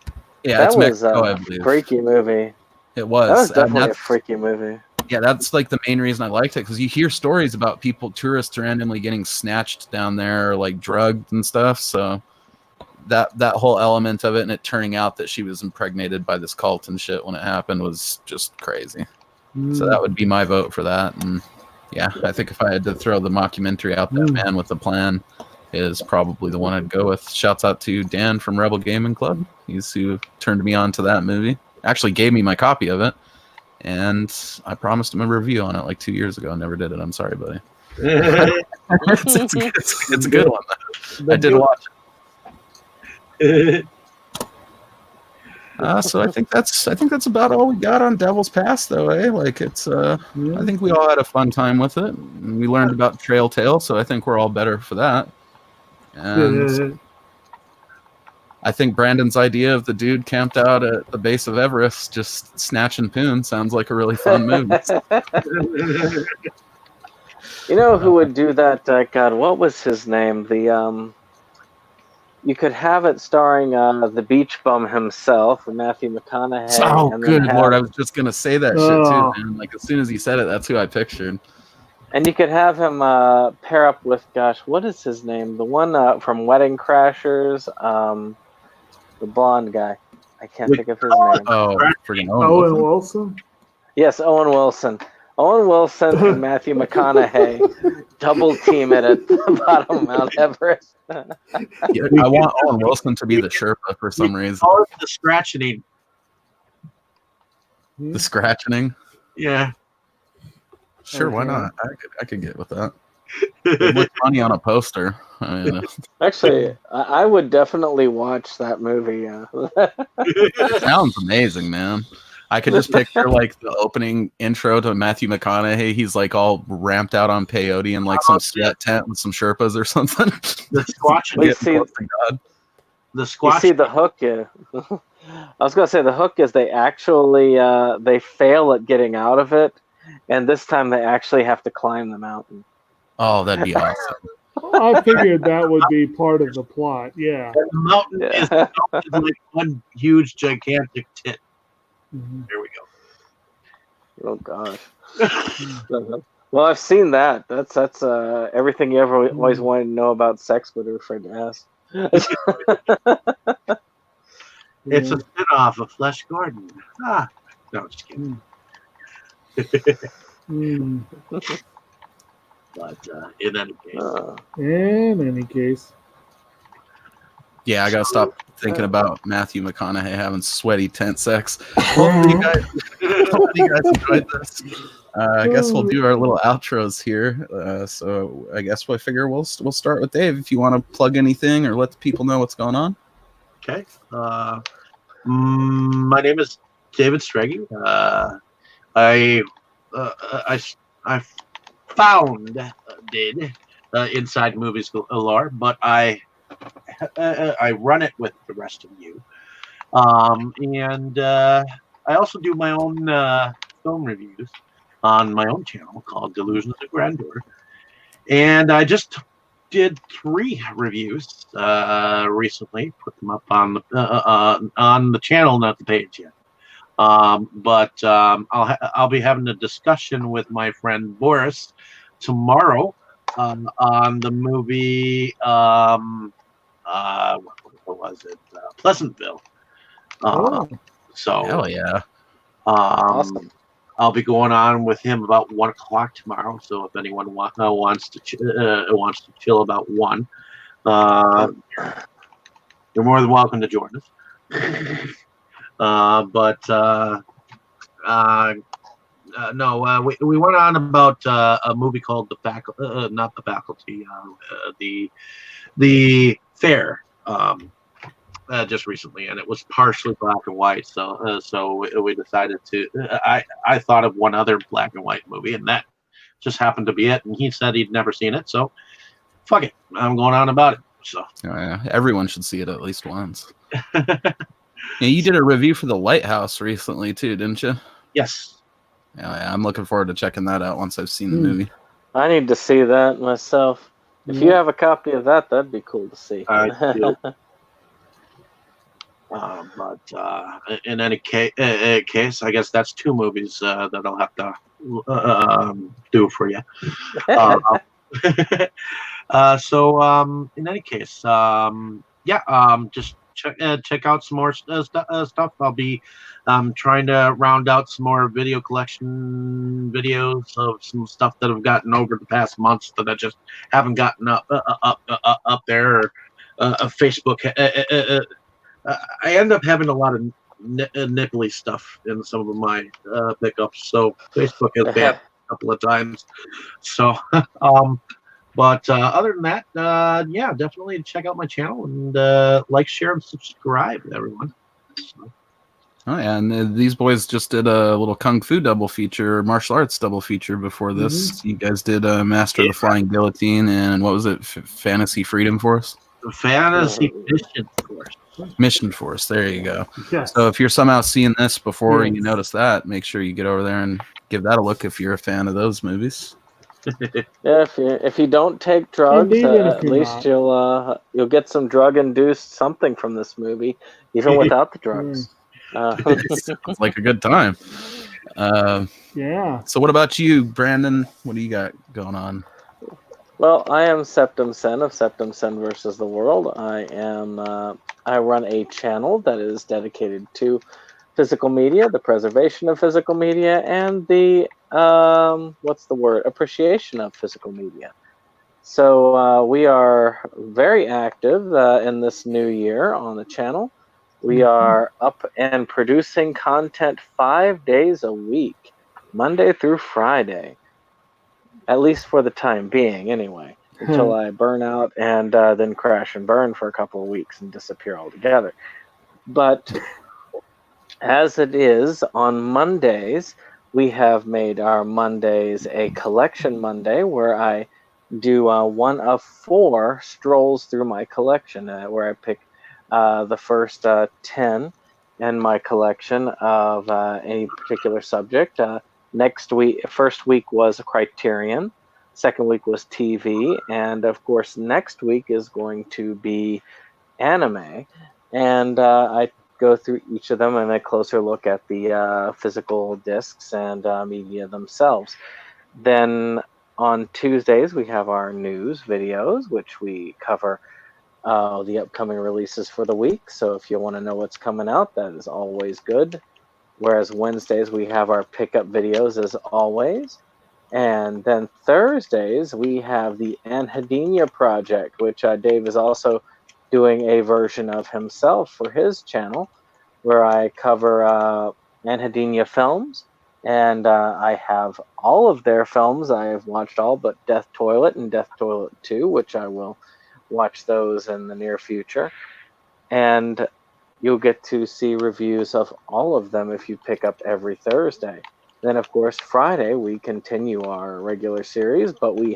S2: Yeah,
S3: that
S2: it's
S3: was
S2: Mexico, I believe.
S3: Freaky movie.
S2: It was.
S3: That was definitely a freaky movie.
S2: Yeah, that's like the main reason I liked it, because you hear stories about tourists randomly getting snatched down there or like drugged and stuff. So that whole element of it, and it turning out that she was impregnated by this cult and shit when it happened, was just crazy. So that would be my vote for that. And yeah, I think if I had to throw the mockumentary out, that Man with a Plan is probably the one I'd go with. Shouts out to Dan from Rebel Gaming Club. He's who turned me on to that movie. Actually gave me my copy of it, and I promised him a review on it like 2 years ago. I never did it. I'm sorry, buddy. It's a good one, though. I did watch it. So I think that's about all we got on Devil's Pass, though, eh? Like it's I think we all had a fun time with it. We learned about Trail Tale, so I think we're all better for that. And I think Brandon's idea of the dude camped out at the base of Everest just snatching poon sounds like a really fun movie.
S3: You know who would do that? God, what was his name? You could have it starring the beach bum himself, Matthew McConaughey.
S2: Oh,
S3: and
S2: good
S3: then
S2: Lord! I was just gonna say that shit too, man. Like as soon as he said it, that's who I pictured.
S3: And you could have him pair up with, gosh, what is his name? The one from Wedding Crashers, the blonde guy. I can't think of his name.
S2: Oh, freaking
S4: Owen Wilson.
S3: Yes, Owen Wilson. Owen Wilson and Matthew McConaughey double team it at the bottom of Mount Everest.
S2: Yeah, I want Owen Wilson to be the Sherpa for some reason.
S1: Call it the scratching.
S2: The scratching.
S1: Yeah.
S2: Sure, why not? I could get with that. It looks funny on a poster. I mean,
S3: Actually, I would definitely watch that movie.
S2: it sounds amazing, man. I could just picture like the opening intro to Matthew McConaughey. He's like all ramped out on peyote in like some sweat tent with some Sherpas or something.
S1: The squatch.
S3: You see the hook. Yeah. I was gonna say the hook is they actually they fail at getting out of it, and this time they actually have to climb the mountain.
S2: Oh, that'd be awesome.
S4: I figured that would be part of the plot. Yeah.
S1: The mountain is like one huge, gigantic tit.
S4: Mm-hmm.
S1: There we go.
S3: Oh gosh. Well, I've seen that. That's everything you ever always wanted to know about sex, but are afraid to ask.
S1: It's a spin-off of Flesh Gordon. No, just kidding. But in any case.
S2: Yeah, I gotta stop thinking about Matthew McConaughey having sweaty tent sex. Hopefully you guys enjoyed this. I guess we'll do our little outros here. So I guess I figure we'll start with Dave. If you want to plug anything or let the people know what's going on.
S1: Okay. My name is David Strege. I founded Inside Movies Galore, but I run it with the rest of you. And I also do my own film reviews on my own channel called Delusions of Grandeur. And I just did 3 reviews recently. Put them up on the channel, not the page yet. But I'll be having a discussion with my friend Boris tomorrow on the movie. What was it? Pleasantville. So
S2: hell yeah.
S3: Awesome.
S1: I'll be going on with him about 1:00 tomorrow. So if anyone wants to chill about 1, you're more than welcome to join us. We went on about a movie called the Fair, just recently, and it was partially black and white. So we decided to. I thought of one other black and white movie, and that just happened to be it. And he said he'd never seen it, so fuck it, I'm going on about it. So
S2: everyone should see it at least once. Yeah, you did a review for The Lighthouse recently too, didn't you?
S1: Yes.
S2: Yeah, I'm looking forward to checking that out once I've seen the movie.
S3: I need to see that myself. If you have a copy of that, that'd be cool to see.
S1: I do. But in any case, I guess that's 2 movies that I'll have to do for you. In any case, just check out some more stuff. I'll be trying to round out some more video collection videos of some stuff that I've gotten over the past months that I just haven't gotten up there. Or, Facebook. I end up having a lot of nipply stuff in some of my pickups, so Facebook has banned a couple of times. So, but other than that, definitely check out my channel and like, share, and subscribe, everyone. So.
S2: Oh yeah, and these boys just did a little kung fu double feature, martial arts double feature before this. Mm-hmm. You guys did Master of the Flying Guillotine and what was it, Fantasy Freedom Force?
S1: The Fantasy Mission Force.
S2: Mission Force. There you go.
S4: Yes.
S2: So if you're somehow seeing this before
S4: Yes.
S2: you notice that, make sure you get over there and give that a look if you're a fan of those movies.
S3: Yeah, if you don't take drugs,
S4: And even if
S3: at
S4: you're
S3: least
S4: not.
S3: you'll get some drug-induced something from this movie, even without the drugs.
S2: Sounds like a good time.
S4: Yeah.
S2: So what about you, Brandon? What do you got going on?
S3: Well, I am Septum Sen of Septum Sen versus the World. I run a channel that is dedicated to physical media, the preservation of physical media, and the appreciation of physical media. So we are very active in this new year on the channel. We are up and producing content 5 days a week, Monday through Friday, at least for the time being, anyway, until I burn out and then crash and burn for a couple of weeks and disappear altogether. But as it is, on Mondays, we have made our Mondays a collection Monday where I do one of 4 strolls through my collection, where I pick the first 10 in my collection of any particular subject. First week was a Criterion, second week was TV, and of course next week is going to be anime. And I go through each of them and a closer look at the physical discs and media themselves. Then on Tuesdays, we have our news videos, which we cover the upcoming releases for the week. So if you want to know what's coming out, that is always good. Whereas Wednesdays, we have our pickup videos as always. And then Thursdays, we have the Anhedenia Project, which Dave is also doing a version of himself for his channel, where I cover Anhedenia films. And I have all of their films. I have watched all but Death Toilet and Death Toilet 2, which I will watch those in the near future. And you'll get to see reviews of all of them if you pick up every Thursday. Then, of course, Friday, we continue our regular series, but we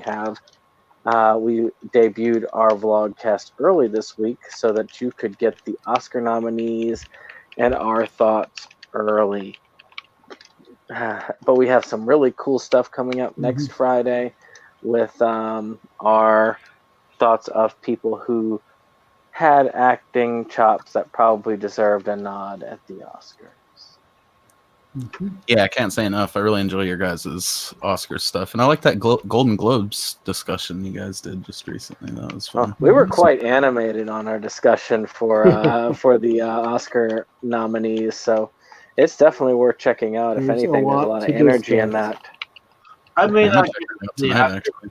S3: debuted our vlogcast early this week so that you could get the Oscar nominees and our thoughts early. But we have some really cool stuff coming up next Friday with our thoughts of people who had acting chops that probably deserved a nod at the Oscars.
S2: Yeah, I can't say enough. I really enjoy your guys' Oscar stuff. And I like that Golden Globes discussion you guys did just recently. That was fun.
S3: We were quite animated on our discussion for the Oscar nominees, so it's definitely worth checking out. If anything, there's a lot of energy in that.
S1: I mean,
S2: I'm checking it out tonight, actually.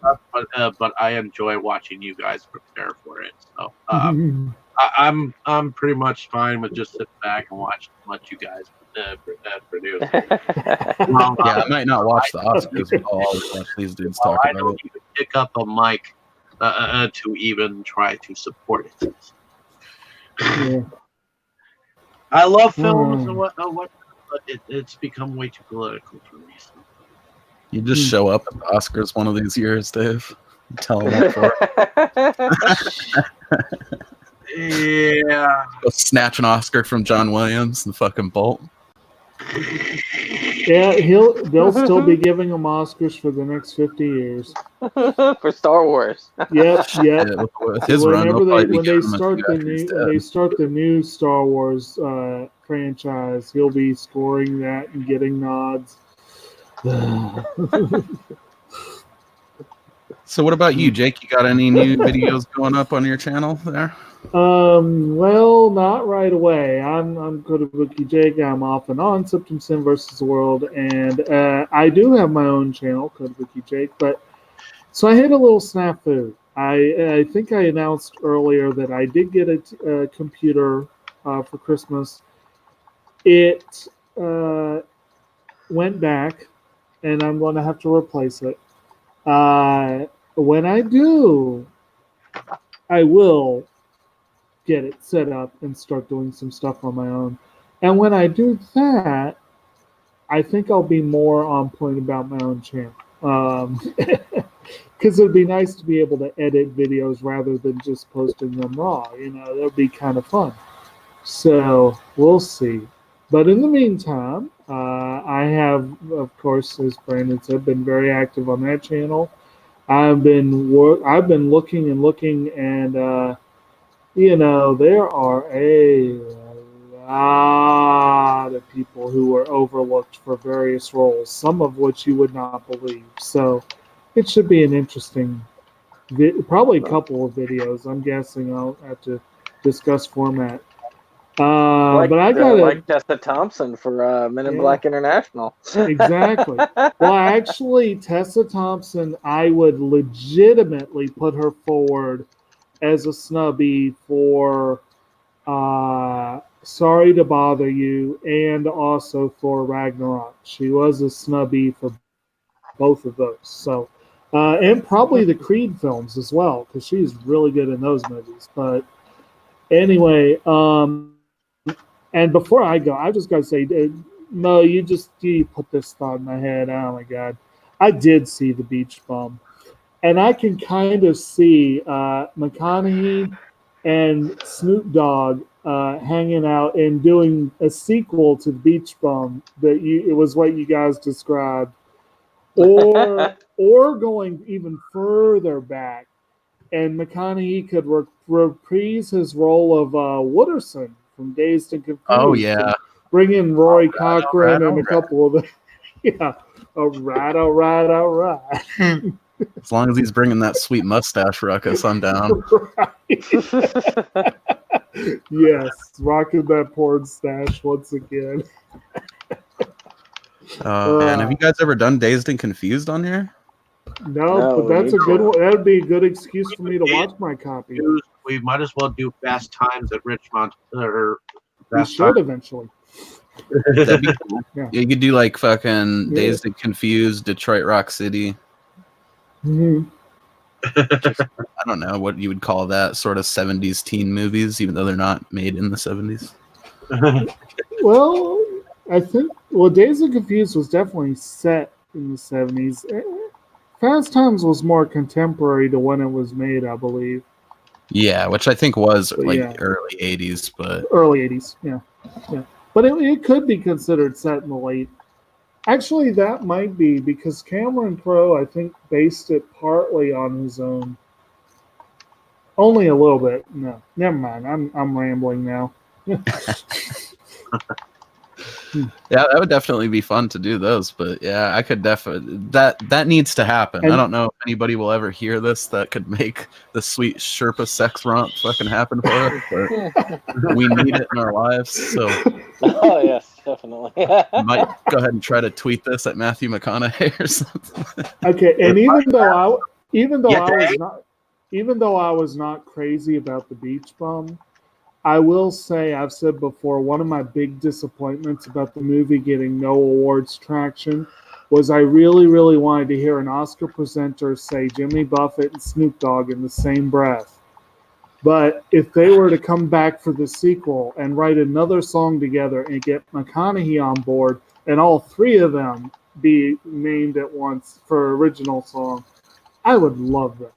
S1: but I enjoy watching you guys prepare for it. So I'm pretty much fine with just sitting back and watching what you guys produce.
S2: Yeah, I might not watch the Oscars, but I'll always watch these dudes talk
S1: I
S2: about
S1: don't even pick up a mic to even try to support it.
S4: Yeah.
S1: I love films and what but it's become way too political for me. So.
S2: You just show up at the Oscars one of these years, Dave. Tell them what for.
S1: Yeah.
S2: Go snatch an Oscar from John Williams and fucking bolt.
S4: Yeah, they'll still be giving him Oscars for the next 50 years.
S3: For Star Wars.
S4: Yep.
S2: Yeah, with his run,
S4: When they start the new Star Wars franchise, he'll be scoring that and getting nods.
S2: So what about you, Jake? You got any new videos going up on your channel there?
S4: Well, not right away. I'm Kotobuki Jake. I'm off and on Septum Sin versus the World, and I do have my own channel, Kotobuki Jake. But so I hit a little snafu. I think I announced earlier that I did get a computer for Christmas. It went back, and I'm going to have to replace it. When I do, I will get it set up and start doing some stuff on my own. And when I do that, I think I'll be more on point about my own channel. Because it'd be nice to be able to edit videos rather than just posting them raw. You know, that'd be kind of fun. So we'll see. But in the meantime, I have, of course, as Brandon said, been very active on that channel. I've been looking and looking, and there are a lot of people who are overlooked for various roles, some of which you would not believe. So it should be an interesting, probably a couple of videos. I'm guessing I'll have to discuss format. But I got
S3: like Tessa Thompson for Men in Black International.
S4: Exactly. Well, actually, Tessa Thompson, I would legitimately put her forward as a snubby for Sorry to Bother You and also for Ragnarok. She was a snubby for both of those. So, and probably the Creed films as well, because she's really good in those movies. But anyway, and before I go, I just got to say, Mo, you put this thought in my head. Oh my God, I did see The Beach Bum, and I can kind of see McConaughey and Snoop Dogg hanging out and doing a sequel to The Beach Bum. It was what you guys described, or going even further back, and McConaughey could reprise his role of Wooderson from Dazed and Confused.
S2: Oh yeah,
S4: bring in Roy Cochran and a couple of the all right.
S2: As long as he's bringing that sweet mustache ruckus, I'm down.
S4: Yes, rocking that porn stash once again.
S2: And have you guys ever done Dazed and Confused on here?
S4: No, but that's a good one. That would be a good excuse for me to watch my copy.
S1: We might as well do Fast Times at Richmond. Or
S4: we should eventually.
S2: That'd be cool. Yeah. You could do like fucking Dazed and Confused, Detroit Rock City.
S4: Mm-hmm.
S2: I don't know what you would call that, sort of 70s teen movies, even though they're not made in the 70s.
S4: Well, I think Dazed and Confused was definitely set in the 70s. Fast Times was more contemporary to when it was made, I believe.
S2: Yeah, which I think was early 80s, but
S4: early 80s, yeah. But it could be considered set in the late. Actually, that might be because Cameron Crowe, I think, based it partly on his own. Only a little bit. No, never mind. I'm rambling now.
S2: Yeah, that would definitely be fun to do those, but yeah, I could definitely that needs to happen. I don't know if anybody will ever hear this that could make the sweet Sherpa sex romp fucking happen for us, but we need it in our lives. So,
S3: oh yes, definitely.
S2: Might go ahead and try to tweet this at Matthew McConaughey or something.
S4: Okay, and even though I was not crazy about The Beach Bum, I will say, I've said before, one of my big disappointments about the movie getting no awards traction was I really, really wanted to hear an Oscar presenter say Jimmy Buffett and Snoop Dogg in the same breath. But if they were to come back for the sequel and write another song together and get McConaughey on board and all three of them be named at once for original song, I would love that.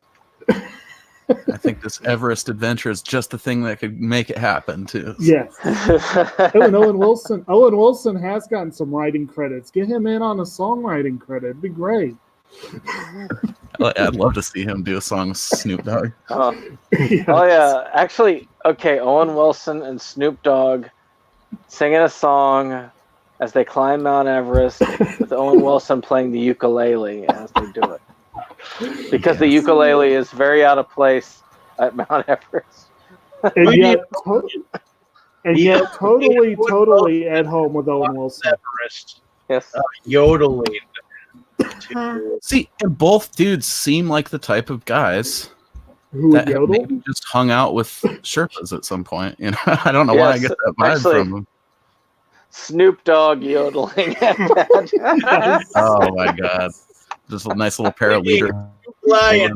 S2: I think this Everest adventure is just the thing that could make it happen too.
S4: Yes. Owen Wilson has gotten some writing credits. Get him in on a songwriting credit. It'd be great.
S2: I'd love to see him do a song with Snoop Dogg.
S4: Yes.
S3: Oh yeah, actually, okay. Owen Wilson and Snoop Dogg singing a song as they climb Mount Everest with Owen Wilson playing the ukulele as they do it. Because the ukulele is very out of place at Mount Everest.
S4: And yet totally at home with Owen Wilson.
S1: Everest.
S3: Yes.
S1: Yodeling.
S2: See, and both dudes seem like the type of guys
S4: Who
S2: that
S4: yodel?
S2: maybe just hung out with Sherpas at some point. You know, I don't know why I get that vibe from them.
S3: Snoop Dogg yodeling.
S4: Yes.
S2: Oh my god. Just a nice little pair of leader. I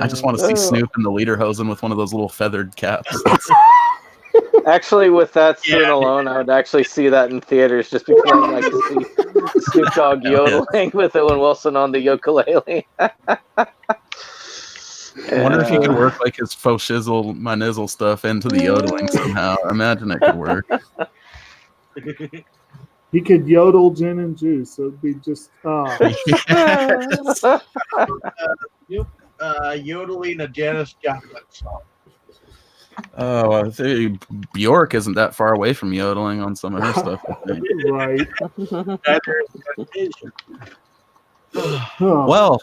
S2: just want to see Snoop in the leader hosing with one of those little feathered caps.
S3: Actually, with that scene alone, I would actually see that in theaters just because I like to see Snoop Dogg yodeling with Owen Wilson on the ukulele.
S2: I wonder if he could work like his faux shizzle, my nizzle stuff into the yodeling somehow. I imagine it could work.
S4: He could yodel gin and juice. So it'd be just
S1: Yodeling a Janis Joplin song.
S2: Oh, I think Bjork isn't that far away from yodeling on some of her stuff, I think.
S4: right.
S2: Well,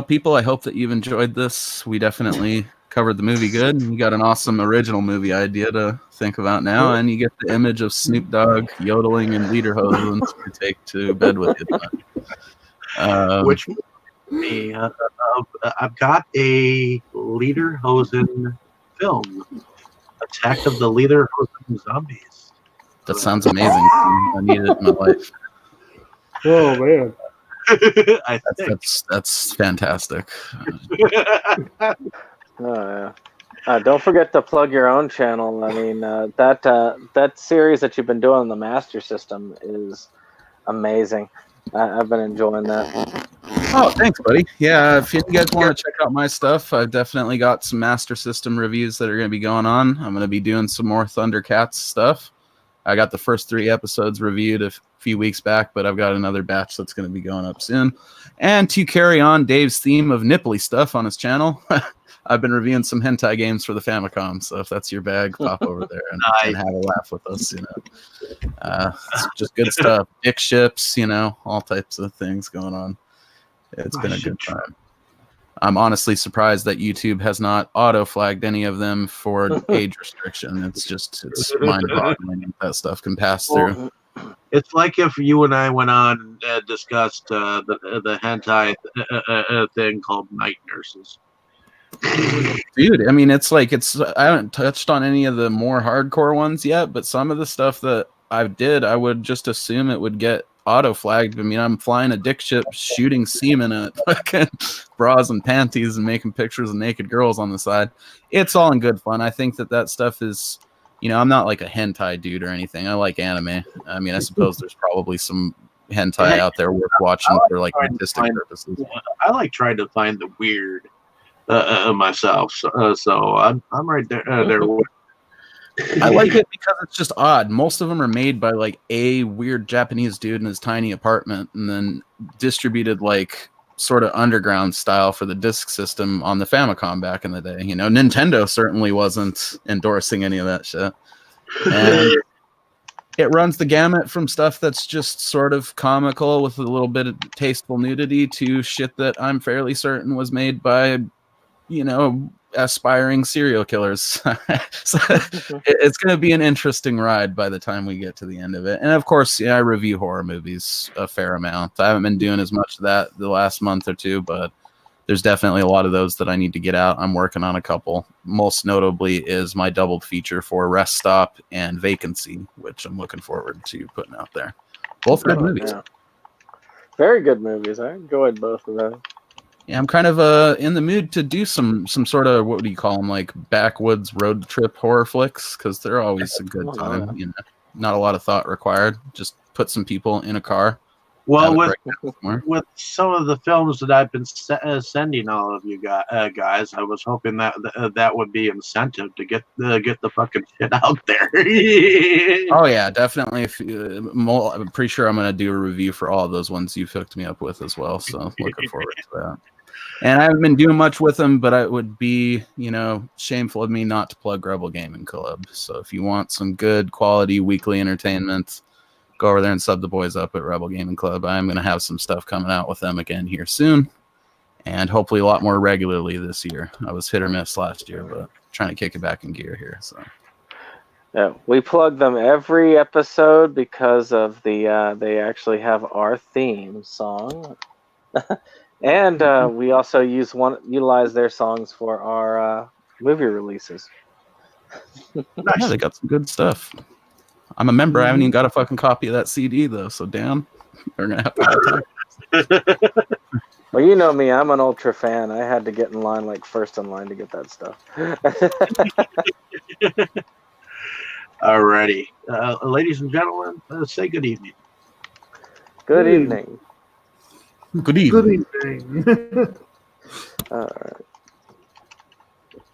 S2: people, I hope that you've enjoyed this. We definitely covered the movie good. You got an awesome original movie idea to think about now, and you get the image of Snoop Dogg yodeling and lederhosen to take to bed with you.
S1: Which me, I've got a lederhosen film, Attack of the Lederhosen Zombies.
S2: That sounds amazing. I need it in my life.
S4: Oh man.
S2: That's fantastic.
S3: Don't forget to plug your own channel. I mean, that series that you've been doing on the Master System is amazing. I've been enjoying that.
S2: Oh, thanks, buddy. Yeah, if you guys want to check out my stuff, I've definitely got some Master System reviews that are going to be going on. I'm going to be doing some more Thundercats stuff. I got the first 3 episodes reviewed a few weeks back, but I've got another batch that's going to be going up soon. And to carry on Dave's theme of nipply stuff on his channel, I've been reviewing some hentai games for the Famicom. So if that's your bag, pop over there and have a laugh with us. It's just good stuff. Dick ships, all types of things going on. It's been a good time. I'm honestly surprised that YouTube has not auto-flagged any of them for age restriction. It's mind-boggling that stuff can pass through.
S1: It's like if you and I went on and discussed the hentai thing called Night Nurses.
S2: Dude, I mean, I haven't touched on any of the more hardcore ones yet, but some of the stuff that I would just assume it would get auto-flagged. I mean, I'm flying a dick ship, shooting semen at fucking bras and panties and making pictures of naked girls on the side. It's all in good fun. I think that stuff is, I'm not like a hentai dude or anything. I like anime. I mean, I suppose there's probably some hentai out there worth watching for like artistic purposes.
S1: I like trying to find the weird myself. So I'm right there.
S2: I like it because it's just odd. Most of them are made by like a weird Japanese dude in his tiny apartment and then distributed like sort of underground style for the disc system on the Famicom back in the day. Nintendo certainly wasn't endorsing any of that shit. And it runs the gamut from stuff that's just sort of comical with a little bit of tasteful nudity to shit that I'm fairly certain was made by, aspiring serial killers. So it's going to be an interesting ride by the time we get to the end of it. And of course, I review horror movies a fair amount. I haven't been doing as much of that the last month or two, but there's definitely a lot of those that I need to get out. I'm working on a couple. Most notably is my double feature for Rest Stop and Vacancy, which I'm looking forward to putting out there. Both good movies.
S3: Yeah. Very good movies. I enjoyed both of them.
S2: Yeah, I'm kind of in the mood to do some sort of, what do you call them, like backwoods road trip horror flicks, because they're always a good time. Not a lot of thought required. Just put some people in a car.
S1: Well, with some of the films that I've been sending all of you guys, I was hoping that would be incentive to get the fucking shit out there.
S2: Oh yeah, definitely. I'm pretty sure I'm going to do a review for all of those ones you've hooked me up with as well. So looking forward to that. And I haven't been doing much with them, but it would be, shameful of me not to plug Rebel Gaming Club. So if you want some good quality weekly entertainment, go over there and sub the boys up at Rebel Gaming Club. I'm going to have some stuff coming out with them again here soon, and hopefully a lot more regularly this year. I was hit or miss last year, but trying to kick it back in gear here. So
S3: yeah, we plug them every episode because of they actually have our theme song. And we also utilize their songs for our movie releases.
S2: Nice. Yeah, they got some good stuff. I'm a member. I haven't even got a fucking copy of that CD though. So damn, they're gonna have to.
S3: Well, you know me. I'm an ultra fan. I had to get in line, like first in line, to get that stuff.
S1: Alrighty, ladies and gentlemen, say good evening.
S3: Good evening.
S2: Good evening.
S4: Good evening.
S3: All right.